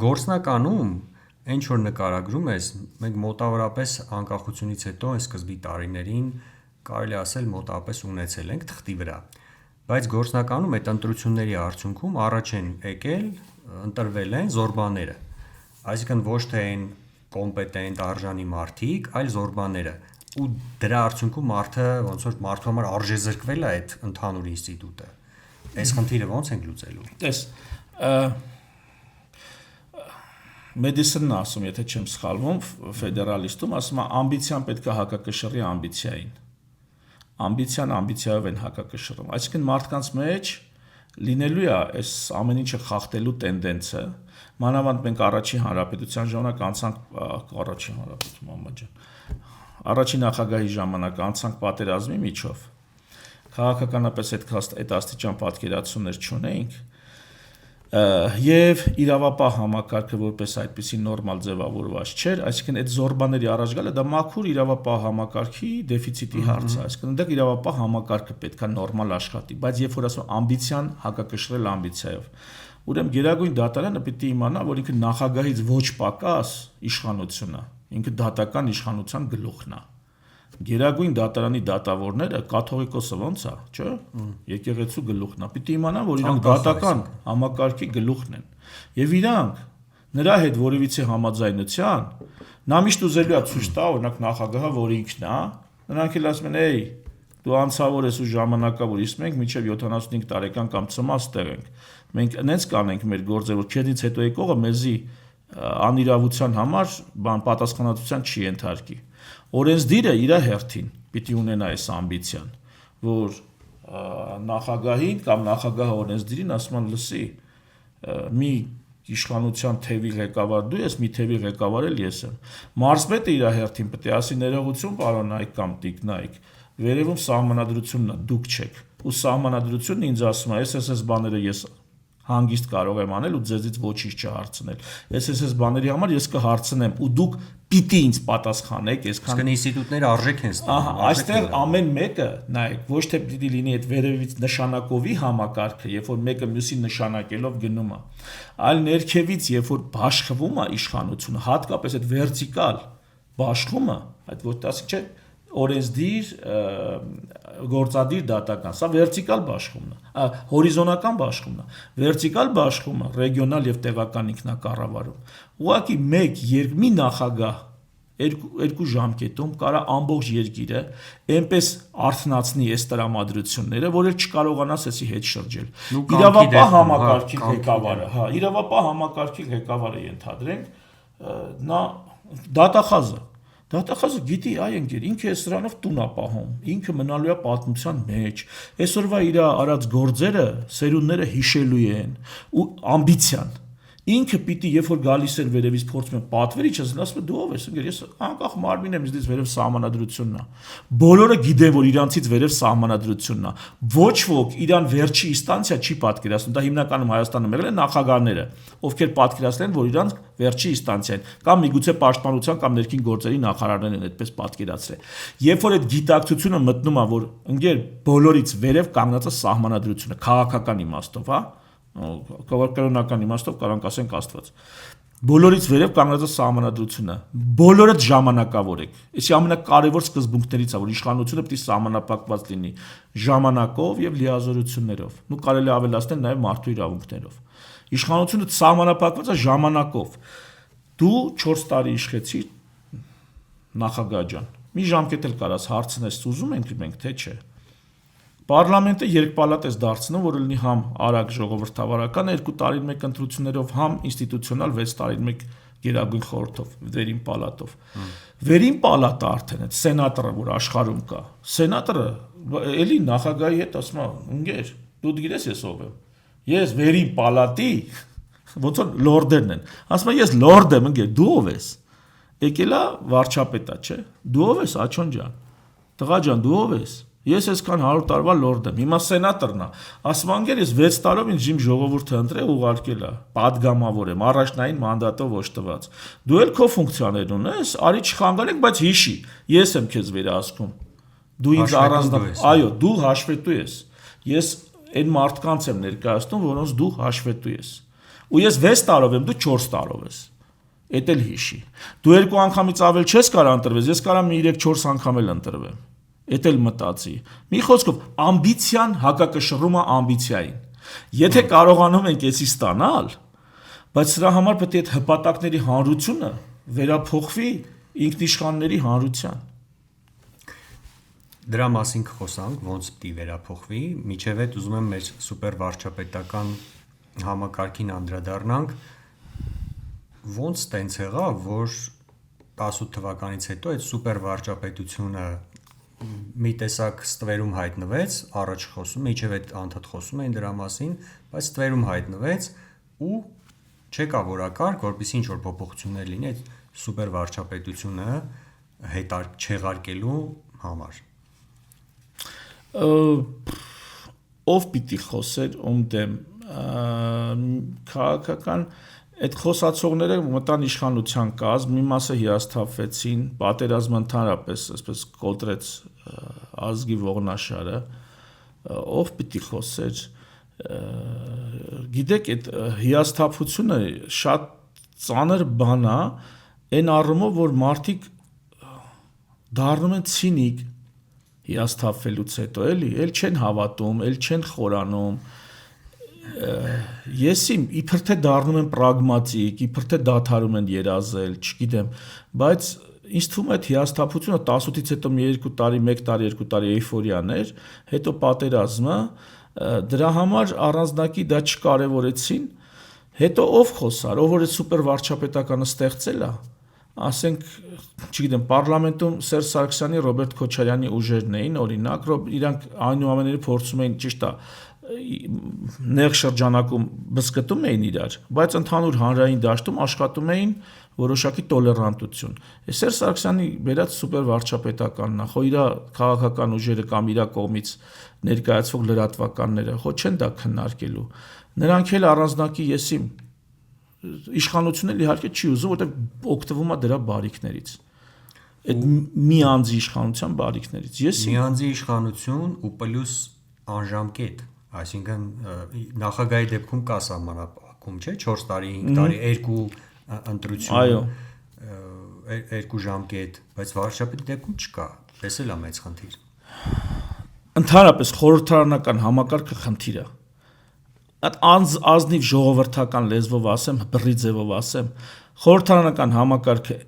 Speaker 2: գործնականում ինչ որ նկարագրում ես, մենք մոտավորապես անկախությունից հետո այս սկզբի տարիներին կարելի ասել մոտավորապես ունեցել ենք թղթի վրա, բայց գործնականում այդ ընտրությունների արդյունքում առաջ են եկել, ընտրվել են զորբաները, այսինքն ոչ թե այն կոմպետենտ արժանի մարդիկ, այլ զորբաները, ու դրա արդյունքում մարդը ոնց որ մարդու համար արժեզրկվել է այդ ընդհանուր ինստիտուտը։ Այս խնդիրը ոնց ենք լուծելու։
Speaker 1: Տես, Մեդիսոնն ասում, եթե չեմ սխալվում, ֆեդերալիստում ասում է ամբիցիան պետք է հակակշռի ամբիցիային։ Ամբիցիան ամբիցիայով են հակակշռում։ Այսինքն մարդկանց մեջ լինելու է այս ամեն ինչը խախտելու տենդենսը։ Մանավանդ մենք առաջին հանրապետության ժամանակ անցանք առաջին հանրապետություն առաջին նախագահի ժամանակ անցանք պատերազմի միջով, քաղաքականապես այդ աստիճան պատկերացումներ չունեինք, եւ իրավապահ համակարգը որպես այդպիսի նորմալ ձևավորված չէր, այսինքն այդ զորբաների առաջ գալը դա մաքուր իրավապահ համակարգի դեֆիցիտի հարց է, այսինքն այնտեղ իրավապահ համակարգը պետք է նորմալ աշխատի, բայց երբ որ ասում ամբիցիան հակակշռել ամբիցիայով, ուրեմն Գերագույն դատարանը պիտի իմանա, որ ինքը նախագահից ոչ պակաս իշխանություն է, ինքը դատական իշխանության գլուխն է։ Գերագույն դատարանի դատավորները կաթողիկոսը ոնց է, չէ՞, եկեղեցու գլուխն է, պիտի իմանան, որ իրանք դատական համակարգի գլուխն են։ Եվ իրանք նրա հետ որևիցե համաձայնության նա միշտ ուզելու է ցույց տա, օրինակ նախագահը, որ ինքն է, նրանք էլ ասում են, «Էй, դու անցավոր ես ու ժամանակավոր, իսկ մենք մինչև 75 տարեկան կամ ծմած տեղ ենք։ Մենք այնպես կանենք մեր գործը, որ քեզից հետո եկողը մեզի անիրավության համար պատասխանատվության չի ենթարկի»։ Օրենսդիրը իր հերթին պիտի ունենա այս ամբիցիան, որ նախագահին կամ նախագահը օրենսդիրին ասում են, լսի, մի իշխանության թևի ղեկավար դու ես, մի թևի ղեկավար էլ ես եմ։ Մարզպետը իր հերթին պետք է ասի, ներողություն պարոն Նայք կամ Տիկ Նայք, վերևում սահմանադրությունն է, դուք չեք։ Ու սահմանադրությունն ինձ ասում է, այս բաները ես հանգիստ կարող եմ անել ու ձեզից ոչինչ չհարցնել։ Այս բաների համար ես կհարցնեմ ու դուք պիտի ինձ պատասխանեք, այսքան
Speaker 2: ինստիտուտները արժեք են ստանում։
Speaker 1: Ահա, այստեղ ամեն մեկը, նայեք, ոչ թե պիտի լինի այդ վերևից նշանակովի համակարգը, երբ որ մեկը մյուսին նշանակելով գնում է, այլ ներքևից, երբ որ բաշխվում է իշխանությունը, հատկապես այդ վերտիկալ բաշխումը, այդ որ ասենք չէ, օրենսդիր, գործադիր դատական, սա վերտիկալ բաշխումն է, հորիզոնական բաշխումն է, վերտիկալ բաշխումը ռեգիոնալ եւ տեղական ինքնակառավարում։ Ուղղակի մի նախագահ երկու ժամկետում կարա ամբողջ երկիրը այնպես արթնացնի այս տրամադրությունները, որ էլ չկարողանաս էսի հետ շրջել։ Իրավապահ համակարգի ղեկավարը, իրավապահ համակարգի ղեկավարը ենթադրենք, նա Դատախազը գիտի, այ ընկեր, ինքը է սրանով տուն է պահում, ինքը մնալու է պատմության մեջ, այսօրվա իր արած գործերը սերունդները հիշելու են, ու ամբիցիան, ինքը պիտի, երբ որ գալիս են վերևից փորձում են պատվեր իջնել, ասում է դու ով ես, ընկեր, ես անկախ մարմին եմ, իզդից վերև սահմանադրությունն է, բոլորը գիտեն, որ իրանցից վերև սահմանադրությունն է, ոչ ոք իրան վերջի ինստանցիա չի պատկերացնում, դա հիմնականում Հայաստանում եղել են նախագահները, ովքեր պատկերացրել են, որ իրանք վերջի ինստանցիա են, կամ միգուցե պաշտպանության կամ ներքին գործերի նախարարներն են այդպես պատկերացրել։ Երբ որ այդ գիտակցությունը մտնում է, որ ընկեր բոլորից վերև կանգնած է սահմանադրությունը, քաղաքական իմաստով, կառավարական իմաստով կարանք ասենք Աստված։ Բոլորից վերև կանգնած է սահմանադրությունը։ Բոլորը ժամանակավոր եք։ Այսի ամենակարևոր սկզբունքներից է, որ իշխանությունը պետք է սահմանափակված լինի ժամանակով եւ լիազորություններով։ Ու կարելի է ավելացնել նաեւ մարդու իրավունքներով։ Իշխանությունը սահմանափակված է ժամանակով։ Դու 4 տարի իշխեցիր նախագահ ջան։ Մի ժամկետ էլ կարաս հարցնես, ուզում ենք մենք թե չէ։ Պարլամենտը երկպալատ ես դարձնում, որ լինի համ արագ ժողովրդավարական 2 տարին մեկ ընտրություններով, համ ինստիտուցիոնալ 6 տարին մեկ գերագույն խորհրդով, վերին պալատով։ Վերին պալատը արդեն այդ սենատորը, որ աշխարհում կա, սենատորը էլի նախագահի հետ ասում է, ընկեր, դու գիտես ես ով եմ։ Ես վերին պալատի, ոնց որ լորդերն են։ Ասում է ես լորդ եմ, ընկեր, դու ով ես։ Եկել է վարչապետա, չէ։ Դու ով ես, Աչոն ջան։ Տղա ջան, դու ով ես։ Ես այսքան 100 տարվա լորդ եմ, հիմա սենատորն է, ասում անգեր ես 6 տարով ինձ իմ ժողովուրդը ընտրել ուղարկել է, падգամավոր եմ, առաջնային մանդատով օժտված։ Դու էլ քո ֆունկցիաներն ունես, արի չխանգարենք, բայց հիշի, ես եմ քեզ վերահսկում։ Դու ինձ այո, դու հաշվետու ես։ Ես այն մարդկանց եմ ներկայացնում, որոնց դու հաշվետու ես։ Ու ես 6 տարով եմ, դու 4 տարով ես։ Էդ էլ հիշի։ Դու 2 անգամից ավել չես կարող ընտրվես, ես կարող եմ 3-4 անգամ էլ ընտրվեմ։ Էդ էլ մտածի։ Մի խոսքով, ամբիցիան հակակշռում է ամբիցիային։ Եթե կարողանում ենք էսի ստանալ, բայց սրա համար պետք է այդ հպատակների հանրությունը վերափոխվի ինքնիշխանների հանրության։
Speaker 2: Դրա մասին կխոսանք, ոնց պիտի վերափոխվի, միջև այդ ուզում եմ մեր սուպեր վարչապետական համակարգին անդրադառնանք, ոնց տենց եղավ, որ 18 թվականից հետո այդ սուպեր վարչապետությունը մի տեսակ ստվերում հայտնվեց, առաջ խոսում, միջև այդ անդադ խոսում էին դրա մասին, բայց ստվերում հայտնվեց ու չեկա որակարգ, որպեսզի ինչ որ փոփոխություններ լինի այդ սուպեր վարչապետությունը չեղարկելու համար։
Speaker 1: Ով պիտի խոսեր ում դեմ քաղաքական այդ խոսացողները մտան իշխանության կազմ, մի մասը հիասթափվեցին, պատերազմը ընդհանրապես այսպես կոտրեց ազգի ողնաշարը, ով պիտի խոսեր, գիտեք, այդ հիասթափությունը շատ ծանր բան է, այն առումով, որ մարդիկ դառնում են ցինիկ հիասթափվելուց հետո, էլ չեն հավատում, էլ չեն խորանում, իբր թե դառնում են պրագմատիկ, իբր թե դադարում են երազել, չգիտեմ, բայց ինձ թվում է այդ հիասթափությունը 18-ից հետո մի 2 տարի, 1 տարի, 2 տարի էյֆորիան էր, հետո պատերազմը, դրա համար առանձնակի դա չկարևորեցին, հետո ով խոսար, ով որ այդ սուպեր վարչապետականը ստեղծել է, ասենք, չգիտեմ, պարլամենտում Սերժ Սարգսյանի, Ռոբերտ Քոչարյանի ուժերն էին, օրինակ, իրանք այնուամենայնիվ փորձում էին, ճիշտ է, նեղ շրջանակում բզկտում էին իրար, բայց ընդհանուր հանրային դաշտում աշխատում էին որոշակի տոլերանտություն։ Սերժ Սարգսյանի բերած սուպեր վարչապետականն է, խո իր քաղաքական ուժերը կամ իր կողմից ներկայացվող լրատվականները, խո չեն դա քննարկելու։ Նրանք էլ առանձնակի եսիմ իշխանությունն էլ իհարկե չի ուզում, որտեղ օգտվում է դրա բարիքներից։ Այդ մի անձի իշխանության բարիքներից։
Speaker 2: Մի անձի իշխանություն ու պլյուս անժամկետ, այսինքն նախագահի դեպքում կա սահմանափակում, չէ՞, 4 տարի, 5 տարի, 2 ընտրություն, 2 ժամկետ, բայց վարչապետի դեպքում չկա, էս էլ է մեծ խնդիր։
Speaker 1: Ընդհանրապես խորհրդարանական համակարգը խնդիր է։ Ազնիվ ժողովրդական լեզվով ասեմ, բռի ձևով ասեմ, խորհրդարանական համակարգը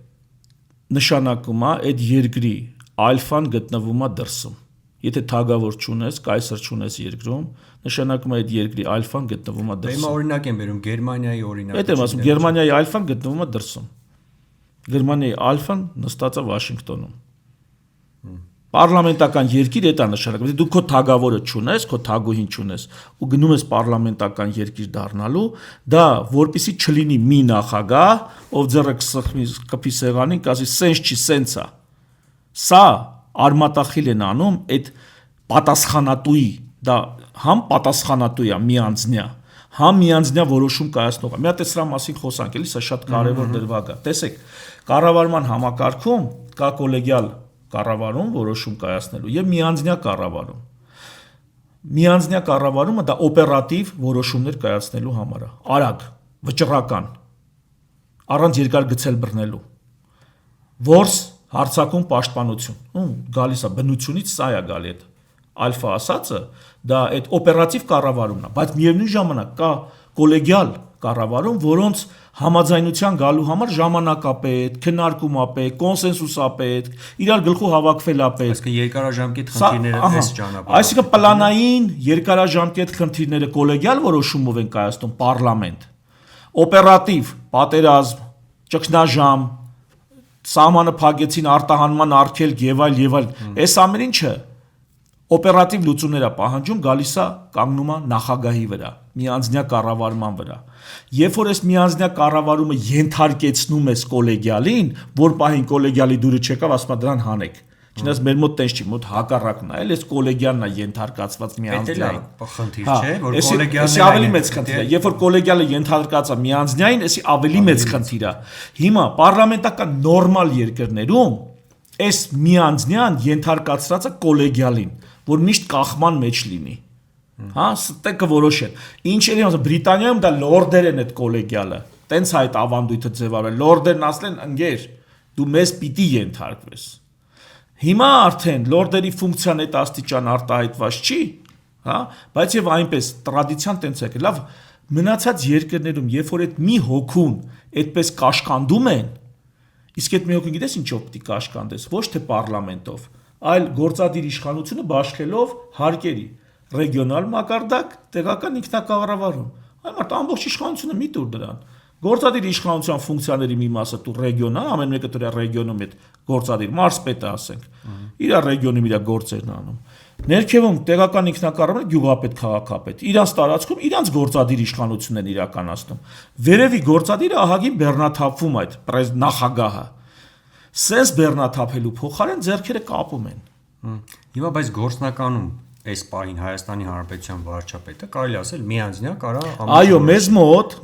Speaker 1: նշանակում է այդ երկրի ալֆան գտնվում է դրսում։ Եթե թագավոր չունես, կայսր չունես երկրում, նշանակում է այդ երկրի ալֆան գտնվում է դրսում։
Speaker 2: Հիմա օրինակ եմ բերում Գերմանիայի օրինակը։
Speaker 1: Այդ եմ ասում, Գերմանիայի ալֆան գտնվում է դրսում։ Գերմանիայի ալֆան նստած է Վաշինգտոնում։ Պարլամենտական երկիր դա նշանակում է, դու քո թագավորը չունես, քո թագուհին չունես, ու գնում ես պարլամենտական երկիր դառնալու, դա որպեսի չլինի մի նախագահ, ով ձեռը կփի սեղանին, կասի սենց չի, սենց է։ Սա արմատախիլ են անում այդ պատասխանատուի, դա համ պատասխանատու է միանձնյա, համ միանձնյա որոշում կայացնող է։ Մի հատ է սրա մասին խոսանք, էլի, սա շատ կարևոր դրվագ է։ Տեսեք, կառավարման համակարգում կա կոլեգիալ կառավարում որոշում կայացնելու եւ միանձնյա կառավարում։ Միանձնյա կառավարումը դա օպերատիվ որոշումներ կայացնելու համար է, արագ, վճռական, առանց երկար գցել բռնելու։ Որս հարցակում պաշտպանություն։ Գալիս է բնությունից սա է գալի այդ ալֆա ասածը, դա այդ օպերատիվ կառավարումն է, բայց միևնույն ժամանակ կա կոլեգիալ կառավարում, որոնց համաձայնության գալու համար ժամանակ է պետք, քննարկում է պետք, կոնսենսուս է պետք, իրար գլխու հավաքվել է պետք։
Speaker 2: Այսինքն երկարաժամկետ խնդիրները այս ճանապարհով։
Speaker 1: Այսինքն պլանային երկարաժամկետ խնդիրները կոլեգիալ որոշումով են կայացնում պարլամենտ։ Օպերատիվ, պատերազմ, ճգնաժամ, սահմանը փակեցին, արտահանման արգելք եւ այլ, այս ամեն ինչը օպերատիվ լուծումներ է պահանջում, գալիս է կանգնում է նախագահի վրա, միանձնյա կառավարման վրա։ Երբ որ այս միանձնյա կառավարումը ենթարկեցնում ես կոլեգիալին, որ պահին կոլեգիալի դուրը չեկավ, ասում է դրան հանեք։ Չնայած մեր մոտ տենց չի, մոտ հակառակն է, այս կոլեգիալն է ենթարկացված միանձնյային։
Speaker 2: Խնդիր չէ, որ կոլեգիալն
Speaker 1: է ավելի մեծ խնդիր է։ Երբ որ կոլեգիալը ենթարկած է միանձնյային, էսի ավելի մեծ խնդիր է։ Հիմա պարլամենտական նորմալ երկրներում այս միանձնյան ենթարկացրածը կոլեգիալին, որ միշտ կախման մեջ լինի։ Հա, ստեկը որոշեն։ Ինչերի ասում Բրիտանիայում դա լորդեր են այդ կոլեգիալը։ Տենց է այդ ավանդույթը ձևավորել։ Լորդերն ասել են, ընկեր, դու մեզ պիտի ենթարկվես։ Հիմա արդեն լորդերի ֆունկցիան այդ աստիճան արտահայտված չի, հա, բայց եւ այնպես տրադիցիան տենց է։ Լավ, մնացած երկրներում, երբ որ այդ մի հոգուն այդպես կաշկանդում են, իսկ այդ մի հոգուն գիտես ինչով պիտի կաշկանդես, ոչ թե պարլամենտով, այլ գործադիր իշխանությունը բաշխելով հարկերի, ռեգիոնալ մակարդակ, տեղական ինքնակառավարում։ Այդ ամբողջ իշխանությունը մի տուր դրան։ Գործադիր իշխանության ֆունկցիաների մի մասը տու ռեգիոնալ, ամեն մեկը դրա ռեգիոնում այդ գործադիր մարզպետը ասենք, իր ռեգիոնում իր գործերն անում։ Ներքևում տեղական ինքնակառավարումը գյուղապետ, քաղաքապետ, իրանց տարածքում իրանց գործադիր իշխանությունն են իրականացնում։ Վերևի գործադիրը ահագին բեռնաթափվում այդ նախագահը։ Սենց բեռնաթափելու փոխարեն ձեռքերը կապում են։
Speaker 2: Հիմա բայց գործնականում այս պահին Հայաստանի Հանրապետության վարչապետը կարելի ասել միանձնյա կարա
Speaker 1: Այո, մեզ մոտ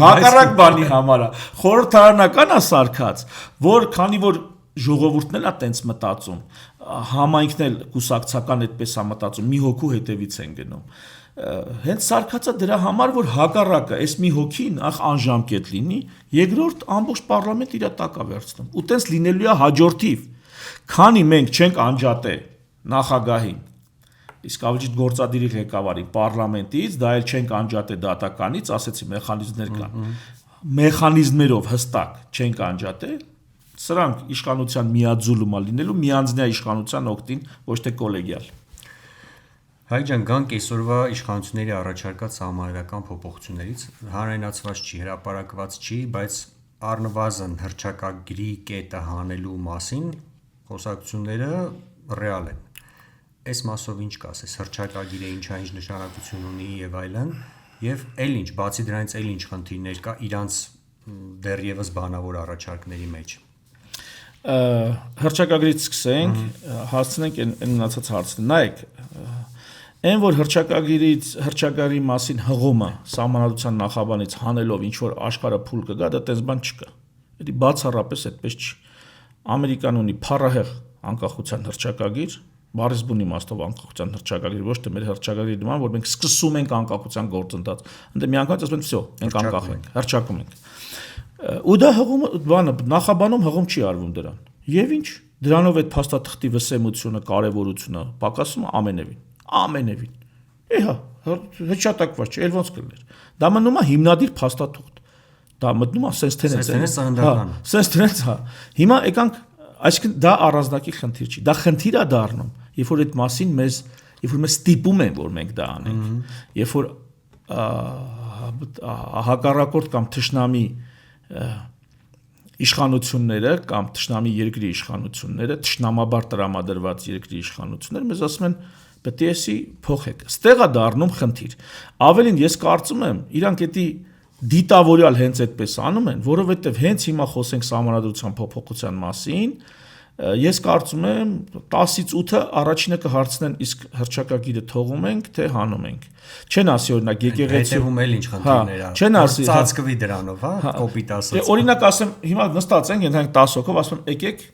Speaker 1: հակառակ բանի համար է խորհրդարանական է սարքած, որ քանի որ ժողովուրդն էլ է տենց մտածում, համայնքն էլ կուսակցական այդպես է մտածում, մի հոգու հետևից են գնում։ Հենց սարքածը դրա համար, որ հակառակը, այս մի հոգին անժամկետ լինի, երկրորդ ամբողջ պարլամենտ իր տակ է վերցնում։ Ու տենց լինելու է հաջորդիվ, քանի մենք չենք անջատե նախագահին, իսկ ավելի գործադիրի ղեկավարին պարլամենտից, դա էլ չենք անջատե դատականից, ասեցի մեխանիզմներ կան։ Մեխանիզմերով հստակ չենք անջատե, սրանք իշխանության միաձուլում է լինելու, միանձնյա իշխանության օգտին, ոչ թե կոլեգիալ։
Speaker 2: Հայ ջան, գանք այսօրվա իշխանությունների առաջարկած համարական փոփոխություններից հանրայնացված չի, հրապարակված չի, բայց առնվազն հռչակագրի կետը հանելու մասին խոսակցությունները ռեալ են։ Այս մասով ինչ կասես, հռչակագիրը ինչ նշանակություն ունի եւ այլն, եւ էլ ինչ, բացի դրանից էլ ինչ խնդիրներ կա իրանց դեռևս բանավոր առաջարկների մեջ։
Speaker 1: Հռչակագրից սկսենք, հասցնենք այն մնացած հարցը։ Նայեք, այն որ հռչակագրի մասին հղումը սահմանադրության նախաբանից հանելով ինչ որ աշխարհը փուլ կգա, դա տես բան չկա։ Դա բացառապես այդպես չի։ Ամերիկան ունի փառահեղ անկախության հռչակագիր, բառից բուն իմաստով անկախության հռչակագրի, ոչ թե մեր հռչակագրի նման, որ մենք սկսում ենք անկախության գործընթաց։ Ընդ մի անգամ ասում ենք, «Վсё, մենք անկախ ենք», հռչակում ենք։ Ու դա հղումը բանը նախաբանում հղում չի արվում դրան։ Եվ ինչ, դրանով այդ փաստաթղթի վսեմությունը, կարևորությունը պակասում է ամենևին։ Էհա, հռչակված չէ, ել ոնց կլներ։ Դա մնում է հիմնադիր փաստաթուղթ։ Դա մտնում է sense tense, հա։ Հիմա եկանք, այսինքն դա առանձնակի խնդիր չի։ Դա խնդիր է դառնում, երբ որ այդ մասին մեզ ստիպում են, որ մենք դա անենք։ Երբ որ հակառակորդ կամ թշնամի իշխանությունները կամ թշնամի երկրի իշխանությունները, թշնամաբար տրամադրված երկրի իշխանությունները մեզ ասում են պետք է էսի փոխեք։ Ստեղ է դառնում խնդիր։ Ավելին ես կարծում եմ, իրանք էդի դիտավորյալ հենց այդպես անում են, որովհետև հենց հիմա խոսենք սահմանադրության փոփոխության մասին, ես կարծում եմ 10-ից 8-ը առաջինը կհարցնեն, իսկ հռչակագիրը թողում ենք, թե հանում ենք։ Չեն ասի օրինակ եկեղեցի
Speaker 2: հետևում էլ ինչ խնդիրներ ա։
Speaker 1: Չեն ասի
Speaker 2: ծածկվի դրանով, հա, կոպիտ ասած։
Speaker 1: Օրինակ ասեմ, հիմա նստած ենք, ենթենք 10 հոգով, ասում եմ, եկեք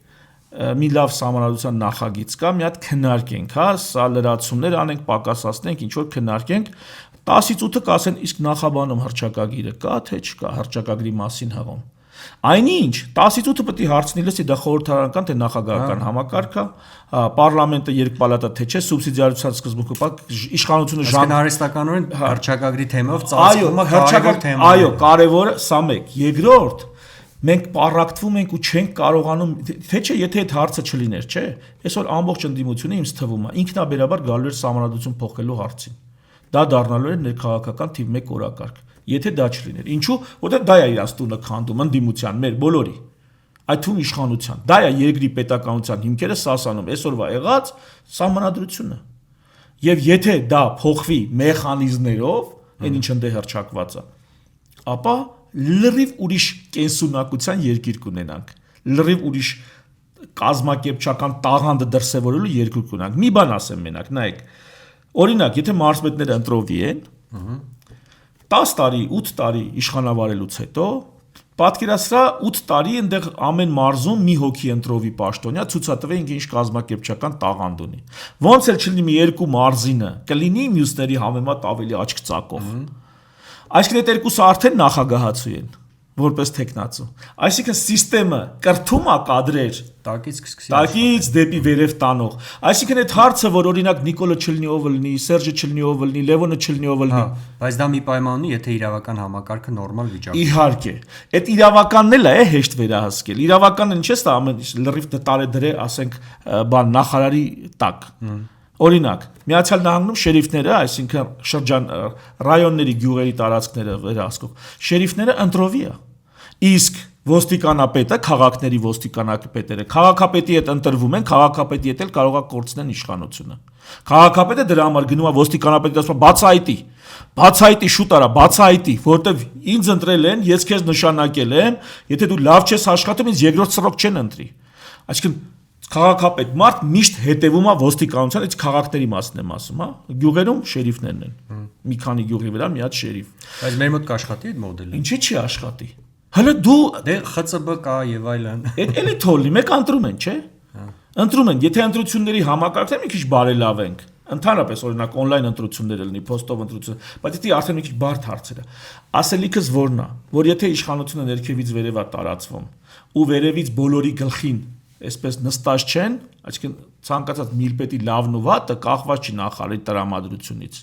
Speaker 1: մի լավ սահմանադրության նախագիծ կա, մի հատ քննարկենք, հա, սա լրացումներ անենք, պակասացնենք, ինչ որ քննարկենք, 10-ից 8-ը կասեն, իսկ նախաբանում հռչակագիրը կա, թե չկա, հռչակագրի մասին հղում։ Այնինչ 10-ից 8-ը պետք է հարցնի լսի դա խորհրդարանական թե նախագահական համակարգ է, պարլամենտը երկպալատա թե չէ, սուբսիդիարության սկզբունքը իշխանությունը
Speaker 2: ժամ արհեստականորեն հռչակագրի թեմով ծածկումը կարևոր թեմա է։
Speaker 1: Այո, կարևորը սա մեկ։ Երկրորդ մենք պարակտվում ենք ու չենք կարողանում, թե չէ, եթե այդ հարցը չլիներ, չէ։ Այսօր ամբողջ ընդդիմությունը ինձ թվում է ինքնաբերաբար գալու էր սահմանադրություն փոխելու հարցին։ Դա դառնալու էր ներքաղաքական թիվ 1 օրակարգ։ Եթե դա չլիներ, ինչու, որտեղ դա է իրանց տունը քանդում ընդդիմության մեր բոլորի, այդ թվում իշխանության, դա է երկրի պետականության հիմքերը սասանում, այսօրվա եղած սահմանադրությունը։ Եվ եթե դա փոխվի մեխանիզմներով, այն ինչ ընդե հռչակված է, ապա լրիվ ուրիշ կենսունակության երկիր կունենանք, լրիվ ուրիշ կազմակերպչական տաղանդը դրսևորելու երկիր կունենանք։ Մի բան ասեմ մենակ, նայեք, օրինակ, եթե մարզպետները ընտրովի են, 10 տարի, 8 տարի իշխանավարելուց հետո պատկերացրա 8 տարի այնտեղ ամեն մարզում մի հոգի ընտրովի պաշտոնյա ցուցադրվի ինչ կազմակերպչական տաղանդ ունի։ Ոնց էլ չլինի մի երկու մարզինը, կլինի մյուսների համեմատ ավելի աչք ծակող։ Այսինքն այդ երկուսը արդեն նախագահացու են, որպես տեխնացու։ Այսինքն համակարգը կրթում է կադրեր, տակից դեպի վերև տանող։ Այսինքն այդ հարցը, որ օրինակ Նիկոլը չլինի ով լինի, Սերժը չլինի ով լինի, Լևոնը չլինի ով լինի,
Speaker 2: բայց դա մի պայման ունի, եթե իրավական համակարգը նորմալ վիճակում։
Speaker 1: Իհարկե, այդ իրավականն էլ է հեշտ վերահսկել։ Իրավականն ինչ է, դա ամեն լրիվ տարեդրե, ասենք, բան նախարարի տակ։ Օրինակ, Միացյալ Նահանգներում շերիֆները, այսինքն շրջան ռայոնների գյուղերի տարածքները վերահսկող շերիֆները ընտրովի է։ Իսկ ոստիկանապետը, քաղաքների ոստիկանապետերը, քաղաքապետի հետ ընտրվում են, քաղաքապետի հետ էլ կարող է կորցնեն իշխանությունը։ Քաղաքապետը դրա համար գնում է ոստիկանապետի ասում բացայտի շուտ արա, բացայտի, որտեվ ինձ ընտրել են, ես քեզ նշանակել եմ, եթե դու լավ չես աշխատում, ինձ երկրորդ սրոք չեն ընտրի։ Այսինքն քաղաքապետ մարդ միշտ հետևում է ոստիկանության, այդ քաղաքների մասն եմ ասում, հա։ Գյուղերում շերիֆներն են։ Մի քանի գյուղի վրա մի հատ շերիֆ։
Speaker 2: Բայց մեր մոտ կաշխատի այդ մոդելը։
Speaker 1: Ինչի՞ չի աշխատի։ Հələ դու
Speaker 2: Դե ԽՑԲ կա եւ այլն։
Speaker 1: էլի թոլի, մեկ ընտրում են, չէ՞։ Ընտրում են, եթե ընտրությունների համակարգը մի քիչ բարելավենք, ընդհանրապես օրինակ on-line ընտրություններ լինի, post-ով ընտրություն, բայց դա արդեն մի քիչ բարդ հարցեր է։ Ասելիքս որն է, որ եթե իշխանությունը ներքևից վերև է տարածվում ու վերևից բոլորի գլխին այսպես նստած չեն, այսինքն ցանկացած միլպետի լավն ու վատը կախված չի նախարարի տրամադրությունից։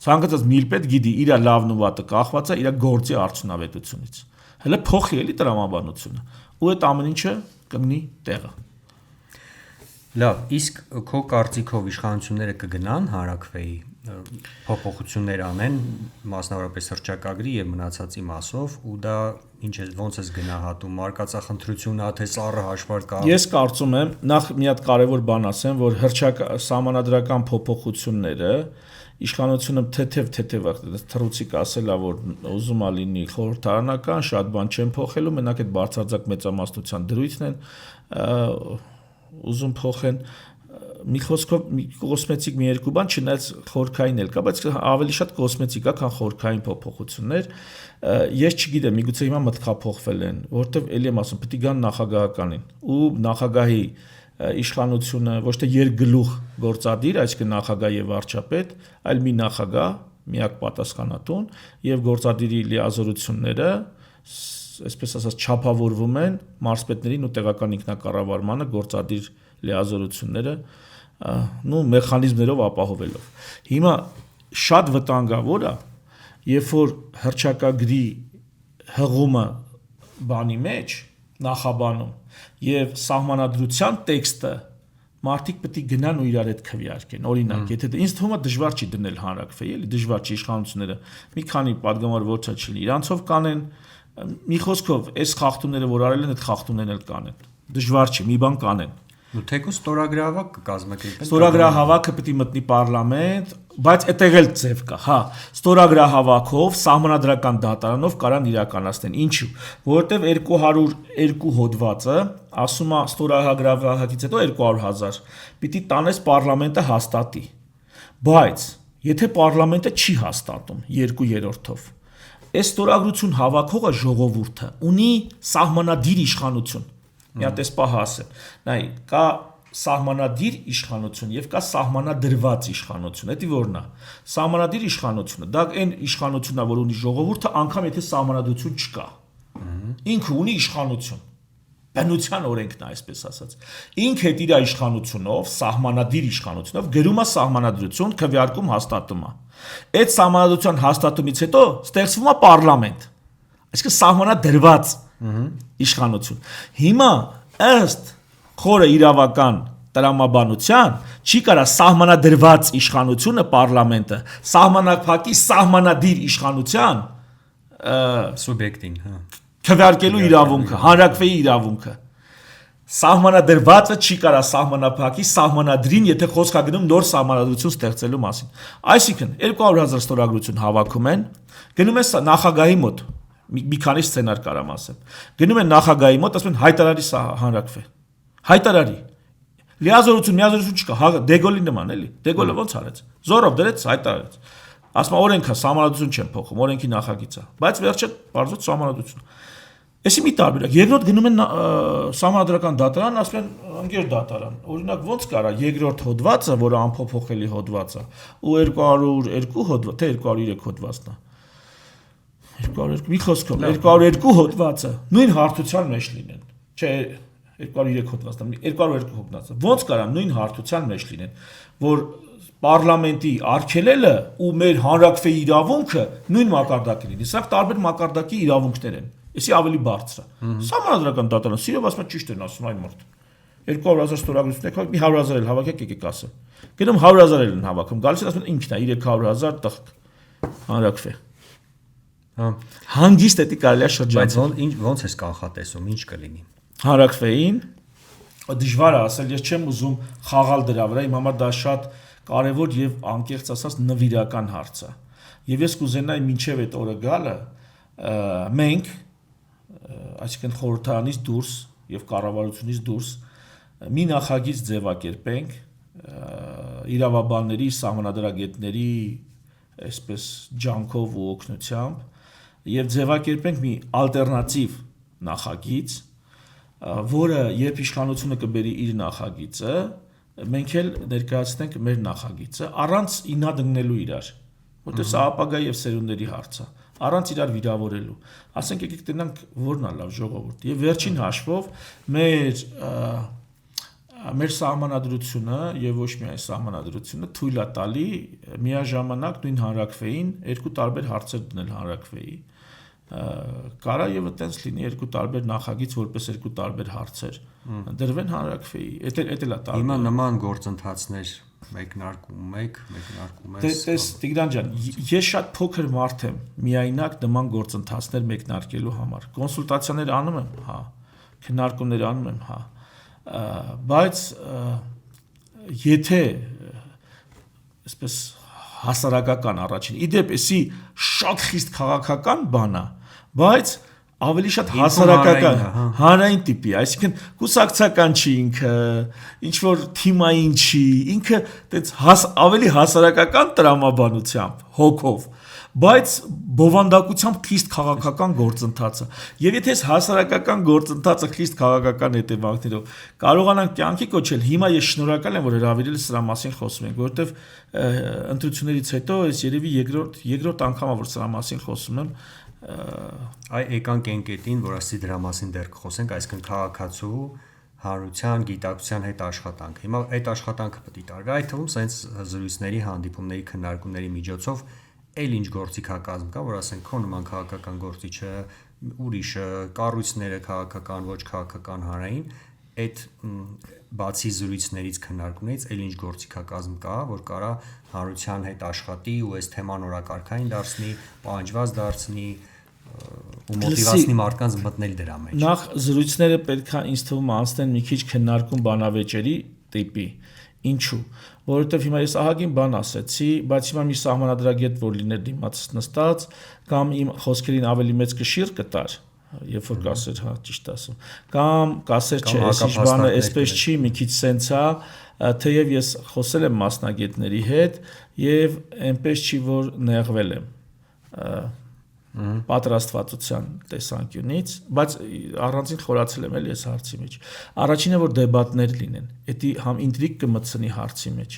Speaker 1: Ցանկացած միլպետ գիտի իր լավն ու վատը կախված է իր գործի արդյունավետությունից։ Հələ փոխի էլի տրամաբանությունը, ու այդ ամեն ինչը կգնի տեղը։
Speaker 2: Լավ, իսկ քո կարծիքով իշխանությունները կգնան հանրակրվեի փոփոխություններ անեն, մասնավորապես հռչակագրի եւ մնացածի մասով, ու դա ինչ է ոնց է գնահատում, մարկածախնդրությունը, թե սառը հաշվարկ կա։
Speaker 1: Ես կարծում եմ, նախ մի հատ կարևոր բան ասեմ, որ սահմանադրական փոփոխությունները իշխանությունը թեթև թռուցիկ ասելա, որ ուզում է լինի խորհրդարանական, շատ բան չեն փոխելու, մենակ այդ բարձրաձակ մեծամասնության դրույթն են ուզում փոխեն մի խոսքով մի կոսմետիկ մի երկու բան չնայած խորքային էլ կա, բայց ավելի շատ կոսմետիկ է, քան խորքային փոփոխություններ։ Ես չգիտեմ, միգուցե հիմա մտքափոխվել են, որովհետև ելի եմ ասում, պետք է գան նախագահականին ու նախագահի իշխանությունը ոչ թե երկգլուխ գործադիր, այսինքն նախագահ եւ վարչապետ, այլ մի նախագահ, միակ պատասխանատուն եւ գործադիրի լիազորությունները այսպես ասած չափավորվում են մարզպետներին ու տեղական ինքնակառավարմանը գործադիր լիազորությունները մեխանիզմներով ապահովելով։ Հիմա շատ վտանգավոր է, երբ որ հռչակագրի հղումը բանի մեջ նախաբանում եւ սահմանադրության տեքստը մարդիկ պետք է գնան ու իրար հետ քվեարկեն։ Օրինակ, եթե ինձ թվում է դժվար չի դնել հանրակրվեի, էլի դժվար չի իշխանությունները մի քանի падգամավոր ոչ չի, իրանցով կանեն մի խոսքով, այս խախտումները որ արել են, այդ խախտումներն էլ կանեն։ Դժվար չի, մի բան կանեն։
Speaker 2: Ու թեկուզ ստորագրահավաք կկազմակերպեն։
Speaker 1: Ստորագրահավաքը պետք է մտնի պարլամենտ, բայց այդտեղ էլ ձև կա, հա։ Ստորագրահավաքով սահմանադրական դատարանով կարան իրականացնեն։ Ինչու՞։ Որովհետև 202 հոդվածը ասում է ստորագրահավաքից հետո 200,000 պիտի տանես պարլամենտը հաստատի։ Բայց եթե պարլամենտը չի հաստատում 2/3-ով, այս ստորագրություն հավաքողը ժողովուրդը ունի սահմանադիր իշխանություն։ Մի հատ էս պահը ասեմ։ Նայ, կա սահմանադիր իշխանություն եւ կա սահմանադրված իշխանություն։ Դա որն է։ Սահմանադիր իշխանությունը, դա այն իշխանությունն է, որ ունի ժողովուրդը, անգամ եթե սահմանադրություն չկա։ Ինքը ունի իշխանություն։ Բնության օրենքն է, այսպես ասած։ Ինքը իր իշխանությունով, սահմանադիր իշխանությունով գրում է սահմանադրություն, քվեարկում հաստատում է։ Այդ սահմանադրության հաստատումից հետո ստեղծվում է պարլամենտ։ Այսինքն սահմանադրված իշխանություն։ Հիմա ըստ խորը իրավական տրամաբանության չի կարա սահմանադրված իշխանությունը պարլամենտը սահմանափակի սահմանադիր իշխանության
Speaker 2: սուբյեկտին, հա,
Speaker 1: քվեարկելու իրավունքը, հանրակրվեի իրավունքը։ Սահմանադրվածը չի կարա սահմանափակի սահմանադրին, եթե խոսք է գնում նոր սահմանադրություն ստեղծելու մասին։ Այսինքն 200,000 ստորագրություն հավաքում են, գնում են նախագահի մոտ, մի քանի սցենար կարամ ասեմ։ Գնում են նախագահի մոտ, ասում են հայտարարի սա հանրակրվե։ Հայտարարի։ Լիազորություն չկա, Դեգոլի նման էլի։ Դեգոլը ոնց արեց։ Զորով դրեց, հայտարարեց։ Ասում օրենքը սահմանադրություն չեն փոխում, օրենքի նախագիծ է, բայց վերջը բարձր սահմանադրություն։ Էսի մի տարբերակ։ Երկրորդ գնում են սահմանադրական դատարան, ասում են ընկեր դատարան։ Օրինակ ոնց կարա երկրորդ հոդվածը, որը անփոփոխելի հոդված է, ու 202 հոդված, թե 203 հոդվածն է։ 202 մի խոսքով 202 հոդվածը նույն հարթության մեջ լինեն։ Չէ, 203 հոդվածն է, 202 հոդվածը։ Ոնց կարա նույն հարթության մեջ լինեն, որ պարլամենտի արգելելը ու մեր հանրակրվեի իրավունքը նույն մակարդակի լինի։ Սա տարբեր մակարդակի իրավունքներ են։ Էսի ավելի բարձր է։ Սահմանադրական դատարանը սիրով ասում է ճիշտ են ասում այն մարդ։ 200,000 ստորագրություն եք, մի 100,000 էլ հավաքեք, եկեք ասեմ։ Գնում 100,000 էլ են հավաքում, գալիս են ասում են ինքն է 300,000 տղ հանրակրվե։
Speaker 2: Հա։
Speaker 1: Հանգիստ էդի կարելի է շրջանցել։
Speaker 2: Բայց ոնց է կանխատեսում, ինչ կլինի։
Speaker 1: Հանրակրվեին դժվար է ասել, ես չեմ ուզում խաղալ դրա վրա, իմ համար դա շատ կարևոր եւ անկեղծ ասած նվիրական հարց է։ Եվ ես կուզենայի մինչեւ այդ օրը գալը մենք այսինքն խորհրդարանից դուրս եւ կառավարությունից դուրս մի նախագիծ ձևակերպենք իրավաբանների, սահմանադրագետների այսպես ջանքով ու օգնությամբ եւ ձևակերպենք մի ալտերնատիվ նախագիծ, որը երբ իշխանությունը կբերի իր նախագիծը, մենք էլ ներկայացնենք մեր նախագիծը առանց ինադնգնելու իրար, որտեղ սա ապագա եւ սերունդների հարց է, առանց իրար վիրավորելու։ Ասենք եկեք տենանք որն է լավ ժողովուրդ։ Եվ վերջին հաշվով մեր սահմանադրությունը եւ ոչ միայն սահմանադրությունը թույլ է տալի միաժամանակ նույն հանրակրվեին երկու տարբեր հարցեր դնել հանրակրվեի։ Կարա եւ այտենց լինի երկու տարբեր նախագիծ որպես երկու տարբեր հարցեր դրվեն հանրակրվեի։ Էդ էլ է տարբեր։
Speaker 2: Հիմա նման գործընթացներ մեկնարկում եք։
Speaker 1: Տես Տիգրան ջան, ես շատ փոքր մարդ եմ միայնակ նման գործընթացներ մեկնարկելու համար։ Կոնսուլտացիաներ անում եմ, հա, քննարկումներ անում եմ, հա, բայց եթե այսպես հասարակական առաջին իդեպ էսի շատ խիստ քաղաքական բան է, բայց ավելի շատ հասարակական հանրային տիպի, այսինքն կուսակցական չի ինքը, ինչ որ թիմային չի, ինքը այդպես ավելի հասարակական տրամաբանությամբ, հոգով, բայց բովանդակությամբ խիստ քաղաքական գործընթացը։ Եվ եթե այս հասարակական գործընթացը խիստ քաղաքական հետևանքներով կարողանանք կյանքի կոչել, հիմա ես շնորհակալ եմ, որ հրավիրել սրա մասին խոսում ենք, որովհետև ընտրություններից հետո այս երևի երկրորդ անգամը որ սրա մասին խոսում եմ,
Speaker 2: եկանք այն կետին, որ ասի դրա մասին դեռ կխոսենք, այսինքն քաղաքացու հանրության, գիտակցության հետ աշխատանք։ Հիմա այդ աշխատանքը պետք է տարվի, այդ թվում սենց զրույցների, հանդիպումների, քննարկումների միջոցով էլ ինչ գործիքակազմ կա, որ ասենք քո նման քաղաքական գործիչը, ուրիշը, կառույցները քաղաքական, ոչ քաղաքական հանրային, այդ բացի զրույցներից քննարկումներից էլ ինչ գործիքակազմ կա, որ կարա հանրության հետ աշխատի ու այս թեման օրակարգային դարձնի, պահանջված դարձնի ու մոտիվացնի մարդկանց մտնել դրա մեջ։
Speaker 1: Նախ զրույցները պետք է ինձ թվում անցնեն մի քիչ քննարկում բանավեճերի տիպի։ Ինչու՞։ Որովհետև հիմա ես ահագին բան ասեցի, բայց հիմա մի սահմանադրագետ որ լիներ դիմացս նստած կամ իմ խոսքերին ավելի մեծ կշիռ կտար, երբ որ կասեր, հա, ճիշտ ասում, կամ կասեր, չէ, այս բանը այսպես չի, մի քիչ սենց է, թեև ես խոսել եմ մասնագետների հետ եւ այնպես չի որ նեղվել եմ պատրաստվածության տեսանկյունից, բայց առանցին խորացել եմ էլ ես հարցի մեջ։ Առաջինը որ դեբատներ լինեն, դա համ ինտրիգ կմտցնի հարցի մեջ։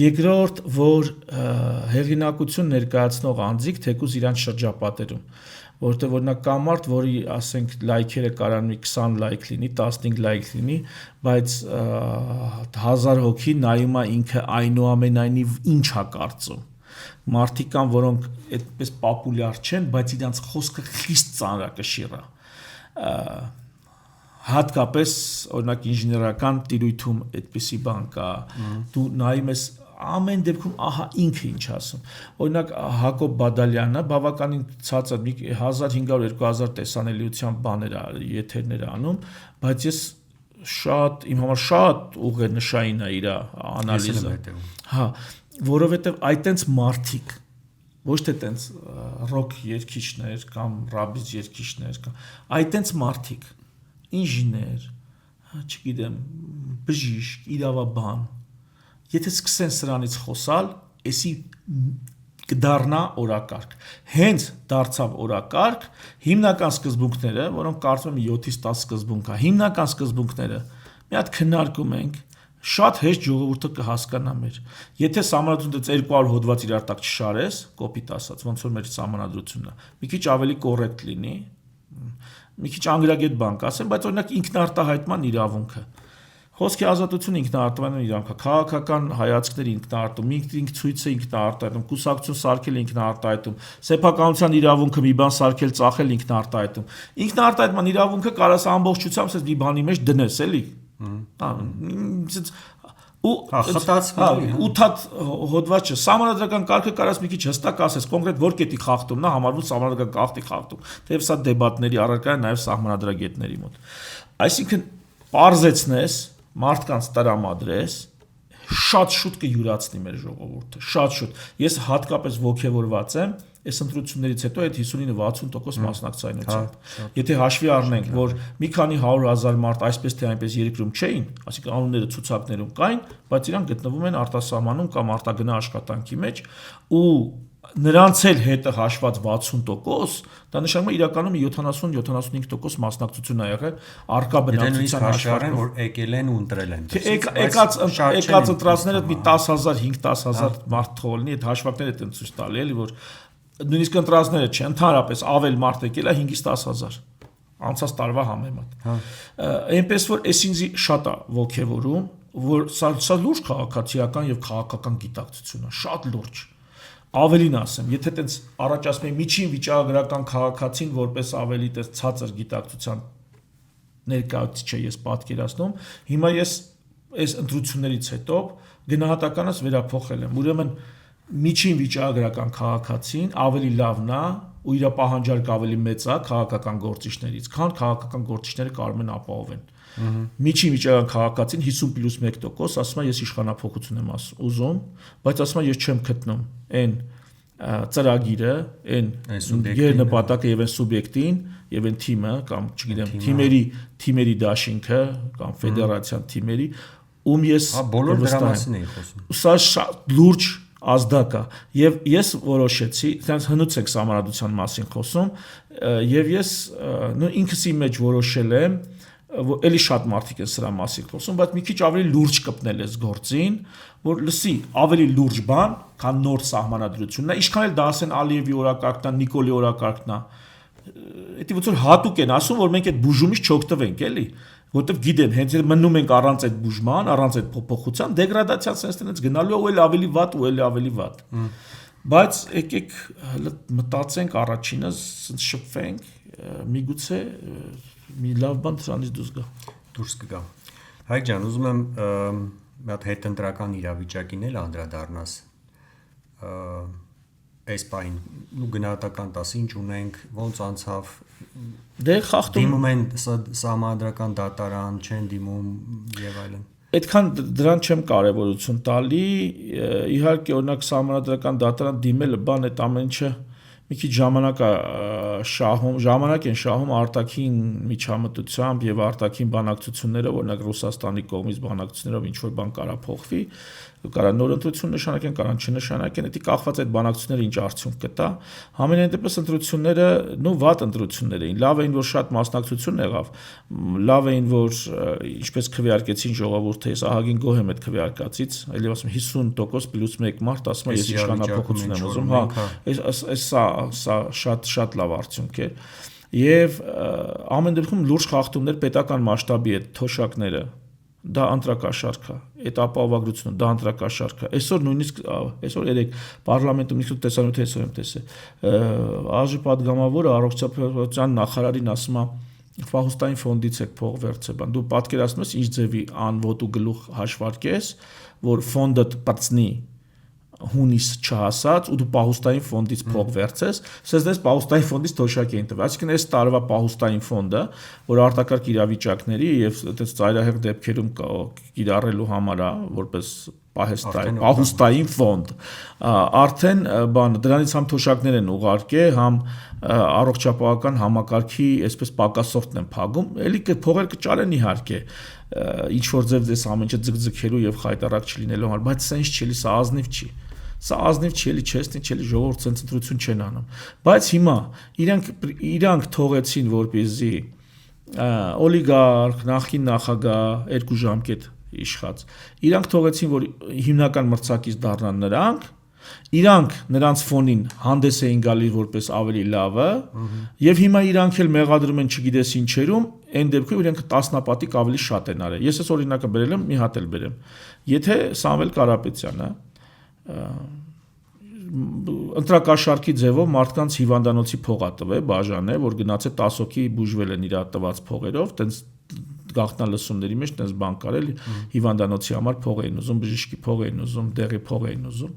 Speaker 1: Երկրորդ որ հեղինակություն ներկայացնող անձիկ թեկուզ իրանց շրջապատերում, որտեղ օրինակ կա մարդ, որի ասենք լայքերը կարան մի 20 լայք լինի, 15 լայք լինի, բայց 1000 հոգի նայում է ինքը այնուամենայնիվ ինչ է կարծում։ Մարդիկ կան, որոնք այդպես պոպուլյար չեն, բայց իրենց խոսքը խիստ ծանրակշիռ է։ Հատկապես օրինակ ինժեներական տիրույթում այդպիսի բան կա։ Դու նայում ես ամեն դեպքում ահա ինքը ինչ ասում։ Օրինակ Հակոբ Բադալյանը բավականին ցածր 1500-2000 տեսանելիությամբ բաներ եթերներ անում, բայց ես շատ իմ համար շատ ուղենշային է իր անալիզը։ Հա, որովհետև այտենց մարդիկ ոչ թե տենց ռոք երգիչներ կամ ռաբիզ երգիչներ կամ այտենց մարդիկ ինժեներ, չգիտեմ, բժիշկ, իրավաբան, եթե սկսեն սրանից խոսալ, էսի կդառնա օրակարգ։ Հենց դարձավ օրակարգ, հիմնական սկզբունքները, որոնք կարծում եմ 7-ից 10 սկզբունք է, հիմնական սկզբունքները մի հատ քննարկում ենք, շատ հեշտ ժողովուրդը կհասկանա մեր։ Եթե սահմանադրությունից 200 հոդված իրար տակ չշարես, կոպիտ ասած, ոնց որ մեր սահմանադրությունն է, մի քիչ ավելի կոռեկտ լինի, մի քիչ անգրագետ բան կասեմ, բայց օրինակ ինքնարտահայտման իրավունքը։ Խոսքի ազատությունը ինքնարտահայտման իրավունքը, քաղաքական հայացքների ինքնարտահայտում, ինքնցույցը ինքնարտահայտում, կուսակցություն սարքել ինքնարտահայտում, սեփականության իրավունքը մի բան սարքել, ծախել ինքնարտահայտում։ Ինքնարտահայտման իրավունքը կարաս ամբողջությամբ ասես մի բանի մեջ դնես, էլի։ Ու 8 հոդված չէ, սահմանադրական կարգը կարաս մի քիչ հստակ ասես, կոնկրետ որ կետի խախտումն է համարվում սահմանադրական կարգի խախտում, թեև սա դեբատների առարկա է նաև սահմանադրագետների մոտ։ Այսինքն պարզեցնես մարդկանց տրամադրես, շատ շուտ կյուրացնի մեր ժողովուրդը, շատ շուտ։ Ես հատկապես ողջավորված եմ այս ընտրություններից հետո այդ 59-60% մասնակցայնությամբ։ Եթե հաշվի առնենք, որ մի քանի 100,000 մարդ այսպես թե այնպես երկրում չէին, այսինքն անունները ցուցակներում կային, բայց իրանք գտնվում են արտասահմանում կամ արտագնա աշխատանքի մեջ ու նրանց էլ հետը հաշված 60%, դա նշանակում է իրականում 70-75% մասնակցություն ա եղել արկա բնակչության
Speaker 2: հաշվառեն, որ եկել են ու ընտրել են։
Speaker 1: Եկած ընտրածները մի 10,000, 5-10,000 մարդ թողել լինի, այդ հաշվարկները այդտեղ ցույց տալի էլի, որ նույնիսկ ընտրածները չէ, ընդհանրապես ավել մարդ եկել է 5-ից 10,000 անցած տարվա համեմատ։ Այնպես որ այս ինձ շատ է ոգևորում, որ սա լուրջ քաղաքացիական եւ քաղաքական գիտակցություն է, շատ լուրջ։ Ավելին ասեմ, եթե տենց առաջ ասում եմ միջին վիճակագրական քաղաքացին որպես ավելի տես ցածր գիտակցության ներկայացուցիչ է ես պատկերացնում, հիմա ես այս ընտրություններից հետո գնահատականս վերափոխել եմ։ Ուրեմն միջին վիճակագրական քաղաքացին ավելի լավն է ու իր պահանջարկը ավելի մեծ է քաղաքական գործիչներից, քան քաղաքական գործիչները կարող են ապահովեն։ Միջին վիճակագրական քաղաքացին 50+1% ասում է ես իշխանափոխություն եմ ուզում, բայց ասում է ես չեմ գտնում այն ծրագիրը, այն գերնպատակը եւ այն սուբյեկտին եւ այն թիմը կամ չգիտեմ թիմերի դաշինքը կամ ֆեդերացիան թիմերի ում ես
Speaker 2: բոլոր դրա մասին էի խոսում։
Speaker 1: Սա շատ լուրջ ազդակ է եւ ես որոշեցի, դրանց հնուց եք համարադության մասին խոսում եւ ես ինքս իմ մեջ որոշել եմ էլի շատ մարդիկ են սրա մասին խոսում, բայց մի քիչ ավելի լուրջ կպնել ես գործին, որ լսի ավելի լուրջ բան, քան նոր սահմանադրությունն է, ինչքան էլ դա ասեն Ալիևի օրակարգն է, Նիկոլի օրակարգն է, դա ոնց որ հատուկ են ասում, որ մենք այդ բուժումից չօգտվենք, էլի, որտեվ գիտեն, հենց մնում ենք առանց այդ բուժման, առանց այդ փոփոխության, դեգրադացիան sense-ից գնալու ու էլ ավելի վատ ու էլ ավելի վատ։ Բայց եկեք մտածենք առաջինը, շփվենք, միգուցե մի լավ բան դրանից դուրս կգա։
Speaker 2: Հայկ ջան, ուզում եմ մի հատ հետընտրական իրավիճակին էլ անդրադառնաս։ Այս պայն ու գնահատական տաս ինչ ունենք, ոնց անցավ։
Speaker 1: Դե խախտում
Speaker 2: դիմում են սահմանադրական դատարան, չեն դիմում եւ այլն։
Speaker 1: Այդքան դրան չեմ կարևորություն տալի, իհարկե օրինակ սահմանադրական դատարան դիմելը բան այդ ամեն ինչը մի քիչ ժամանակ են շահում արտաքին միջամտությամբ եւ արտաքին բանակցություններով, օրինակ Ռուսաստանի կողմից բանակցություններով ինչ որ բան կարա փոխվի, կարա նոր ընտրություն նշանակեն, կարան չնշանակեն, դա կախված այդ բանակցությունները ինչ արդյունք կտա։ Համենայն դեպս ընտրությունները վատ ընտրություններ էին, լավ էին, որ շատ մասնակցություն եղավ, լավ էին, որ ինչպես քվեարկեցին ժողովուրդը, ես ահագին գոհ եմ այդ քվեարկածից, այլև ասում 50% + 1 մարդ ասում է ես իշխանափոխություն եմ ուզում, սա շատ լավ արդյունք է եւ ամեն դեպքում լուրջ խախտումներ պետական մասշտաբի այդ թոշակները դա ընտրակաշարք է, այդ ապահովագրությունը դա ընտրակաշարք է։ Այսօր նույնիսկ այսօր երեք պարլամենտում ինչ տեսել ԱԺ падգամավորը առողջապահության նախարարին ասում է Ֆահուստային ֆոնդից եք փող վերցել, դու պատկերացնում ես ինչ ձևի անվոտ ու գլուխ հաշվարկես, որ ֆոնդը բացնի հունիս չհասած ու դու պահուստային ֆոնդից փող վերցես, ասես պահուստային ֆոնդից թոշակ էին տվել։ Այսինքն այս տարվա պահուստային ֆոնդը, որ արտակարգ իրավիճակների եւ այդպես ծայրահեղ դեպքերում կիրառելու համար է, որպես պահուստային ֆոնդ, արդեն դրանից համ թոշակներ են ուղարկել, համ առողջապահական համակարգի այսպես պակասորտն են փակում, էլի փողեր կճարեն իհարկե, ինչ որ ձև դες ամեն ինչը ձգձգելու եւ խայտարակ չլինելու համար, բայց սա ինչ չի, սա ազնիվ չի։ Սա ազնիվ չի, էլի չեսնի, չէ՞ ժողովուրդ ցենտրություն չեն անում։ Բայց հիմա իրանք թողեցին, որպեսզի օլիգարխ, նախին նախագահ 2 ժամկետ իշխած։ Իրանք թողեցին, որ հիմնական մրցակից դառնան իրանք նրանց ֆոնին հանդես էին գալի որպես ավելի լավը, եւ հիմա իրանք էլ մեղադրում են չգիտես ինչերում, այն դեպքում իրանք տասնապատիկ ավելի շատ են արել։ Ես այս օրինակը բերել եմ, մի հատ էլ բերեմ։ Եթե Սամվել Կարապետյանը ընտրակաշարքի ձևով մարդկանց հիվանդանոցի փող ա տվել, բաժանել, որ գնացել 10 հոգի բուժվել են իր տված փողերով, տենց գաղտնալսումների մեջ տենց բան կարել, հիվանդանոցի համար փող էին ուզում, բժիշկի փող էին ուզում, դեղի փող էին ուզում։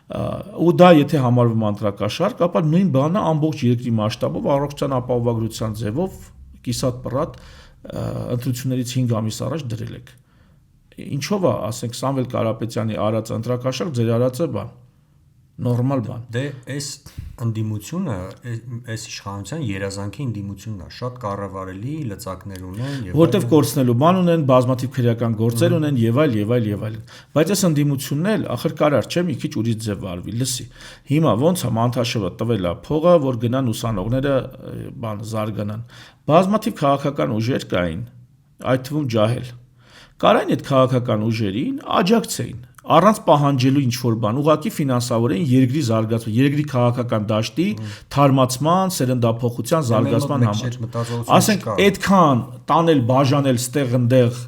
Speaker 1: Ու դա եթե համարվում ընտրակաշարք, ապա նույն բանը ամբողջ երկրի մասշտաբով առողջության ապահովագրության ձևով կիսատ պռատ ընտրություններից 5 ամիս առաջ դրել եք։ ինչով է, ասենք Սամվել Կարապետյանի արած ընտրակաշառք ձեր արածը բան նորմալ բան։
Speaker 2: Դե այս ընդդիմությունը, այս իշխանության երազանքի ընդդիմությունն է, շատ կառավարելի լծակներ ունեն եւ
Speaker 1: որտեվ կորցնելու բան ունեն, բազմաթիվ քրեական գործեր ունեն եւ այլ եւ այլ եւ այլ։ Բայց այս ընդդիմությունն էլ ախր կարար չէ մի քիչ ուրիշ ձև վարվի, լսի։ Հիմա ոնց է Մանթաշովը տվել է փողը, որ գնան ուսանողները բան զարգանան։ Բազմաթիվ քաղաքական ուժեր կային, այդ թվում ջահել։ Կարային այդ քաղաքական ուժերին աջակցեին առանց պահանջելու ինչ-որ բան, ուղղակի ֆինանսավորեն երկրի զարգացման, երկրի քաղաքական դաշտի թարմացման, սերնդափոխության զարգացման համար։ Ասենք այդքան տանել, բաժանել ստեղ-ընդեղ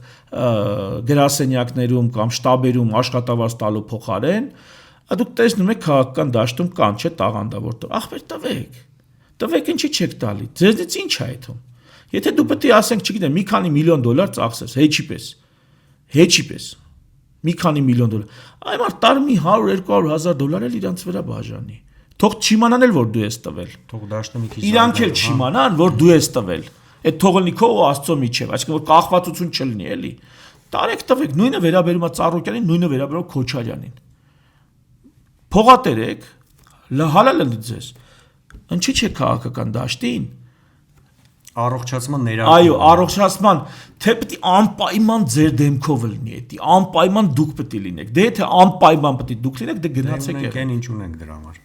Speaker 1: գրասենյակներում կամ շտաբերում աշխատավարձ տալու փոխարեն, դուք տեսնում եք քաղաքական դաշտում կան չէ տաղանդա որտեղ ախպեր տվեք ինչի չեք տալի, ձեզնից ինչ է այդում։ Եթե դու պետք է ասենք, չգիտեմ, մի քանի միլիոն դոլար ծախսես, հեչի պես մի քանի միլիոն դոլար, այ մարդ տար մի 100-200 հազար դոլար էլ իրանց վրա բաժանի։ Թող չիմանան էլ որ դու ես տվել։
Speaker 2: Թող դաշտը մի քիչ
Speaker 1: իրանք էլ չիմանան որ դու ես տվել։ Այդ թողը նիքո ու Աստծո միջև, այսինքն որ կախվածություն չլինի էլի։ Տարեք տվեք, նույնը վերաբերում է Ծառուկյանին, նույնը վերաբերում է Քոչարյանին։ Փողատերեք, հալալը ձեզ։ Ինչի՞ չէ քաղաքական դաշտին։
Speaker 2: Առողջացման ներառում։
Speaker 1: Այո, առողջացման, թե պետք է անպայման ձեր դեմքով լինի դա, անպայման դուք պետք է լինեք։ Դե եթե անպայման պետք է դուք լինեք, դե գնացեք
Speaker 2: եղեք։ Մենք ինչ ունենք դրա համար։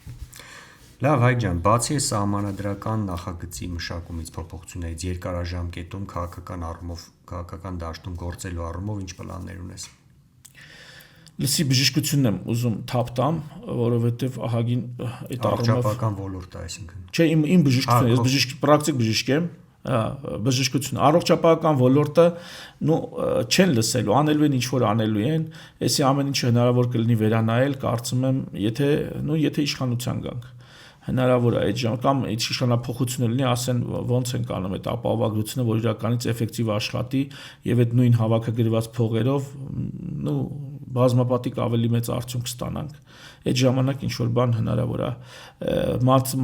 Speaker 2: Լավ, Հայկ ջան, բացի սահմանադրական նախագծի մշակումից փոփոխություններից երկարաժամկետում քաղաքական առումով, քաղաքական դաշտում գործելու առումով ինչ պլաններ ունես։
Speaker 1: Լսի բժշկությունն եմ ուզում թափ տամ, որովհետև ահագին այդ առումով
Speaker 2: առողջապահական ոլորտը, այսինքն։
Speaker 1: Չէ, իմ բժշկությունն, ես բժիշկ, պրակտիկ բժիշկ եմ, բժշկություն, առողջապահական ոլորտը, չեն լսելու, անելու են ինչ որ անելու են, այսի ամեն ինչ հնարավոր կլինի վերանայել, կարծում եմ, եթե իշխանության գանք, հնարավոր է այդ ժամ կամ այդ իշխանափոխությունը լինի, ասեն ոնց են կանում այդ ապահովագրությունը, որ իրականից էֆեկտիվ աշխատի եւ այդ նույն հավաքագրված փողերով, բազմապատիկ ավելի մեծ արդյունք ստանանք։ Այդ ժամանակ ինչ որ բան հնարավոր է,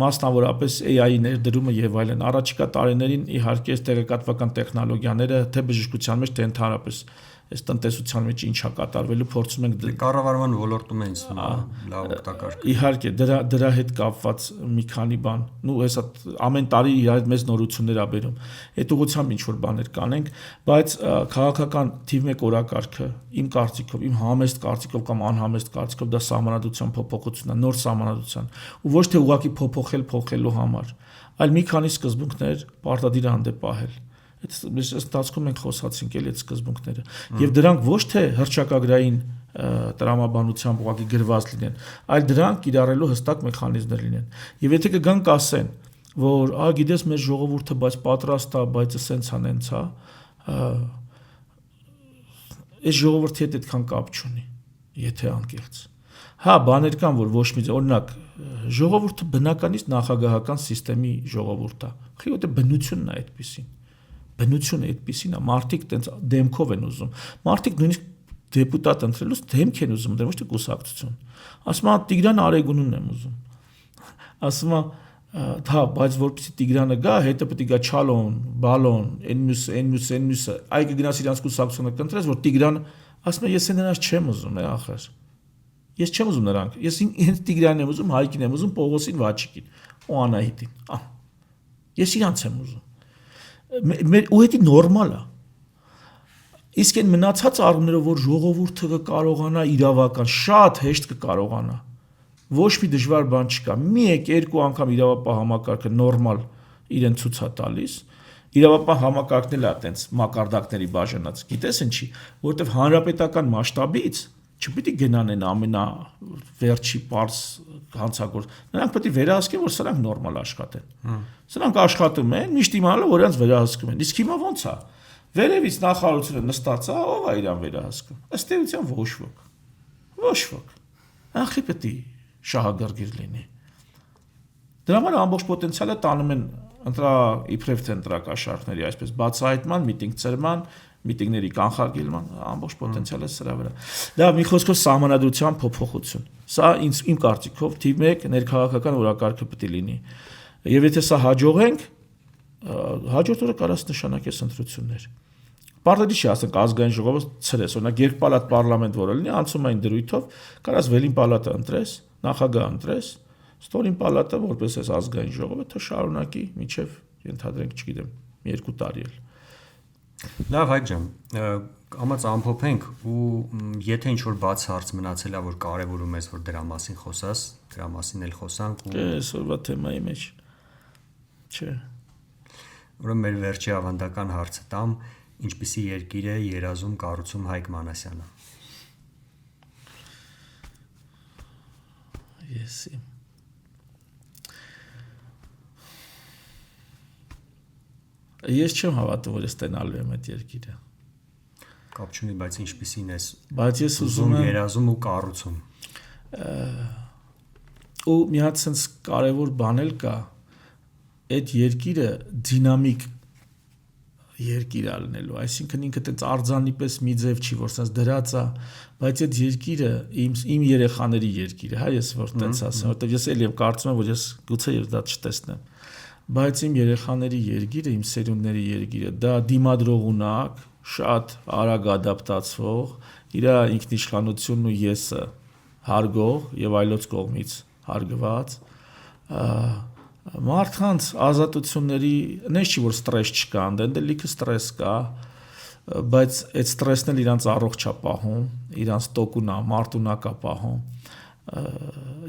Speaker 1: մասնավորապես AI-ի ներդրումը եւ այլն։ Առաջիկա տարիներին իհարկե այս տեղեկատվական տեխնոլոգիաները թե բժշկության մեջ, թե ընդհանրապես այս տնտեսության մեջ ինչա կատարվելու փորձում ենք
Speaker 2: կառավարման ոլորտում են լավ օգտակար։
Speaker 1: Իհարկե դրա հետ կապված մի քանի բան, հեսա ամեն տարի իր այդ մեծ նորություններ ա բերում։ Այդ ուղղությամբ ինչ որ բաներ կանենք, բայց քաղաքական թիվ 1 օրակարգը իմ կարծիքով, իմ համեստ կարծիքով կամ անհամեստ կարծիքով դա սահմանադրության փոփոխությունն է, նոր սահմանադրության, ու ոչ թե ուղղակի փոխելու համար, այլ մի քանի սկզբունքներ պարտադիր հանդեպ պահել։ Այդ ստացքում ենք խոսացինք էլի այդ սկզբունքները եւ դրանք ոչ թե հռչակագրային տրամաբանությամբ ուղղակի գրված լինեն, այլ դրանք կիրառելու հստակ մեխանիզմներ լինեն։ Եվ եթե կգան կասեն, որ գիտես մեր ժողովուրդը բայց պատրաստ է, բայց սենց անենց է, այս ժողովրդի հետ այդքան կապ չունի, եթե անկեղծ։ Հա, բաներ կան, որ ոչ մի օրինակ ժողովուրդը բնականից նախագահական համակարգի ժողովուրդ է։ Խիոտ է բնությունն է այդպեսին։ Բնությունը այդպեսին է, մարդիկ տենց դեմքով են ուզում։ Մարդիկ նույնիսկ դեպուտատ ընտրելուց դեմք են ուզում, ոչ թե կուսակցություն։ Ասում է Տիգրան Արեգունունն եմ ուզում։ Ասում է, հա, բայց որպեսզի Տիգրանը գա, հետը պետք է գա Չալոն, Բալոն, N+, այ կգնաս իրանց կուսակցությունը կընտրես, որ Տիգրան, ասում է, ես նրանց չեմ ուզում, ախր։ Ես չեմ ուզում նրանք։ Ես հենց Տիգրանին եմ ուզում, Հայկին եմ ուզում, Պողոսին, Վաչիկին ու Անահիտին։ Ես իրանց եմ ուզում։ Ու դա նորմալ է։ Իսկ այն մնացած առումներով, որ ժողովուրդը կկարողանա իրավական, շատ հեշտ կկարողանա։ Ոչ մի դժվար բան չկա։ Մի երկու անգամ իրավապահ համակարգը նորմալ իրեն ցույց է տալիս։ Իրավապահ համակարգն էլ է այտենց մակարդակների բաժանած։ Գիտես ինչի, որովհետև հանրապետական մասշտաբից չպետք է գնան այն ամենավերջի պարզ հանցագործ։ Նրանք պետք է վերահսկեն, որ սրանք նորմալ աշխատեն։ Սրանք աշխատում են, միշտ իմանալով որ նրանց վերահսկում են։ Իսկ հիմա ո՞նց է։ Վերևից նախարարությունը նստած է, ով է իրան վերահսկում։ Ըստ էության ոչ ոք։ Ոչ ոք։ Ախի պետք է շահագրգիռ լինի։ Դրա համար ամբողջ պոտենցիալը տանում են իբրև թե ընտրակաշառքների, այսպես բացահայտման, միտինգ ծրման, միտինգների կանխարգելման, ամբողջ պոտենցիալը սրա վրա։ Դա մի խոսքով սահմանադրության փոփոխություն։ Սա իմ կարծիքով թիվ 1 ներքաղաքական օրակարգը պետք է լինի։ Եվ եթե սա հաջողենք, հաջորդ օրը կարաս նշանակես ընտրություններ։ Պարտադիր չի ասենք ազգային ժողովը ցրես, օրինակ երկպալատ պարլամենտ որը լինի, անցումային դրույթով կարաս վերին պալատը ընտրես, նախագահ ընտրես, ստորին պալատը որպես այս ազգային ժողովը թող շարունակի մինչև ենթադրենք, չգիտեմ, 2 տարի էլ։
Speaker 2: Լավ, Հայկ ջան, ամաց ամփոփենք ու եթե ինչ-որ բաց հարց մնացել է, որ կարևորում ես, որ դրա մասին խոսաս, դրա մասին էլ խոսանք ու
Speaker 1: այսօրվա թեմայի մեջ չէ։
Speaker 2: Ուրեմն մեր վերջի ավանդական հարցը տամ, ինչպիսի երկիր է երազում կառուցում Հայկ Մանասյանը։
Speaker 1: Եսի։ Ես չեմ հավատում, որ ես ստենալու եմ այդ երկիրը։
Speaker 2: Կապ չունի, բայց ինչպիսին ես։
Speaker 1: Բայց ես ուզում եմ
Speaker 2: երազում ու կառուցում։
Speaker 1: Ու մի հատ sense կարևոր բան էլ կա, այդ երկիրը դինամիկ երկիր ալնելու, այսինքն ինքը տենց արձանի պես մի ձև չի, որ sense դրած է, բայց այդ երկիրը իմ երեխաների երկիրը, հա, ես որ տենց ասեմ, որտեղ ես էլ եմ կարծում եմ, որ ես գուցե եւ դա չտեսնեմ, բայց իմ երեխաների երկիրը, իմ սերունդների երկիրը, դա դիմադրող ունակ, շատ արագ ադապտացվող, իր ինքնիշխանությունն ու եսը հարգող եւ այլոց կողմից հարգված մարդկանց ազատությունների նես չի որ ստրես չկա, այնտեղ լիքը ստրես կա, բայց այդ ստրեսն էլ իրանց առողջ է պահում, իրանց տոկունա, մարտունակա պահում։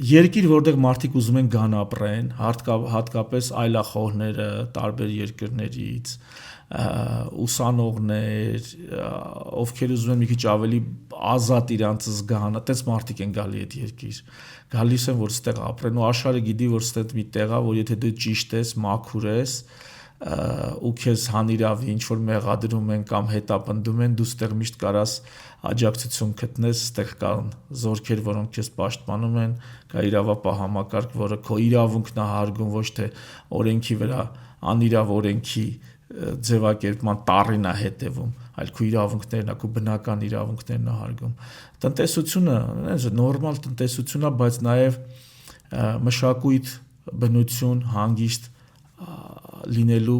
Speaker 1: Երկիր, որտեղ մարդիկ ուզում են գան ապրեն, հատկապես այլախոհները տարբեր երկրներից, ուսանողներ, ովքեր ուզում են մի քիչ ավելի ազատ իրանց զգան, այդպես մարդիկ են գալի այդ երկիր։ Գալիս են, որ ստեղ ապրեն ու աշխարհը գիտի, որ ստեղ մի տեղ է, որ եթե դու ճիշտ ես, մաքուր ես, ու քեզ հանիրավի ինչ որ մեղադրում են կամ հետապնդում են, դու ստեղ միշտ կարաս աջակցություն գտնես, ստեղ կան զորքեր, որոնք քեզ պաշտպանում են, կա իրավապահ համակարգ, որը քո իրավունքն է հարգում, ոչ թե օրենքի վրա անիրավ օրենքի ձևակերպման տառին է հետևում, այլ քո իրավունքներն է, քո բնական իրավունքներն է հարգում։ Տնտեսությունը, նորմալ տնտեսություն է, բայց նաև մշակույթ, բնություն, հանգիստ լինելու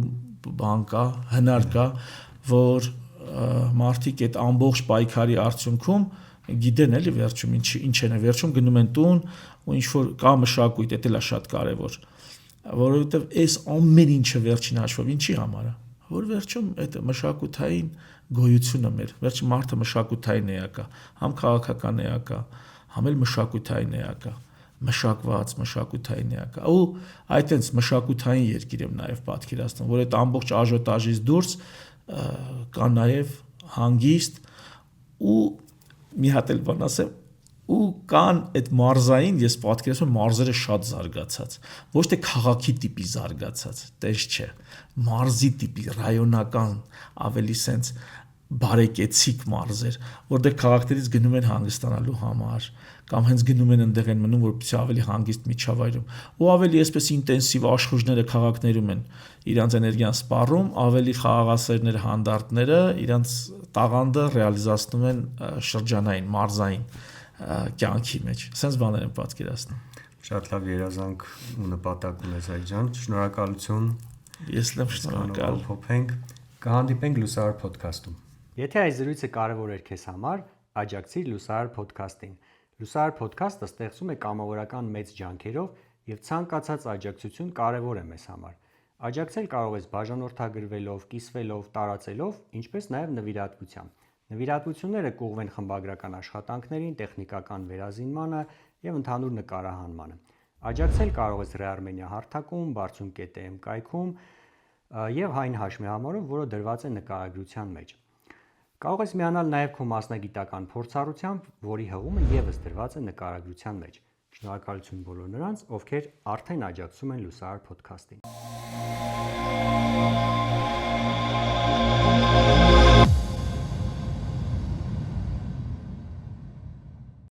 Speaker 1: բան կա, հնար կա, որ մարդիկ այդ ամբողջ պայքարի արդյունքում գիտեն էլի վերջում ինչ են, վերջում գնում են տուն ու ինչ որ կա մշակույթ, դա էլ է շատ կարևոր, որովհետև այս ամեն ինչը վերջին հաշվով ինչի համար է, որ վերջում այդ մշակութային գոյությունը մեր, վերջի մարդը մշակութային էակ է, համ քաղաքական էակ է, համ էլ մշակութային էակ է, մշակված մշակութային էակ է, ու այդտենց մշակութային երկիր եմ նաև պատկերացնում, որ այդ ամբողջ աժոտաժից դուրս կա նաև հանգիստ ու մի հատ էլ բան ասեմ, ու կան այդ մարզային, ես պատկերացնում մարզերը շատ զարգացած, ոչ թե քաղաքի տիպի զարգացած, տես չէ, մարզի տիպի, ռայոնական, ավելի սենց բարեկեցիկ մարզեր, որտեղ քաղաքներից գնում են հանգստանալու համար, կամ հենց գնում են ընդեղ են մնում, որպեսզի ավելի հանգիստ միջավայրում, ու ավելի այսպես ինտենսիվ աշխուժները քաղաքներում են իրանց էներգիան սպառում, ավելի խաղաղասերներ հանդարտները իրանց տաղանդը ռեալիզացնում են շրջանային, մարզային կյանքի մեջ, սենց բաներ եմ պատկերացնում։
Speaker 2: Շատ լավ երազանք ու նպատակ ունես Հայկ ջան, շնորհակալություն։
Speaker 1: Ես լավ շնորհակալ։
Speaker 2: Փոփենք, կհանդիպենք Լուսահար podcast-ում։
Speaker 3: Եթե այս զրույցը կարևոր էր քեզ համար, աջակցիր Լուսահար podcast-ին։ Լուսահար podcast-ը ստեղծում է կամավորական մեծ ջանքերով եւ ցանկացած աջակցություն կարևոր է մեզ համար։ Աջակցել կարող ես բաժանորդագրվելով, կիսվելով, տարածելով, ինչպես նաեւ նվիրատվությամբ։ Նվիրատվությունները կուղղվեն խմբագրական աշխատանքներին, տեխնիկական վերազինմանը եւ ընդհանուր նկարահանմանը։ Աջակցել կարող ես Re-Armenia հարթակում, Bartsun.am կայքում եւ Հայն հաշմիհամարով, որը դրված է նկարագրության մեջ։ Կարող ես միանալ նաև քո մասնագիտական փորձառությամբ, որի հղումը եւս դրված է նկարագրության մեջ։ Շնորհակալություն բոլոր նրանց, ովքեր արդեն աջակցում են Լուսահար podcast-ին։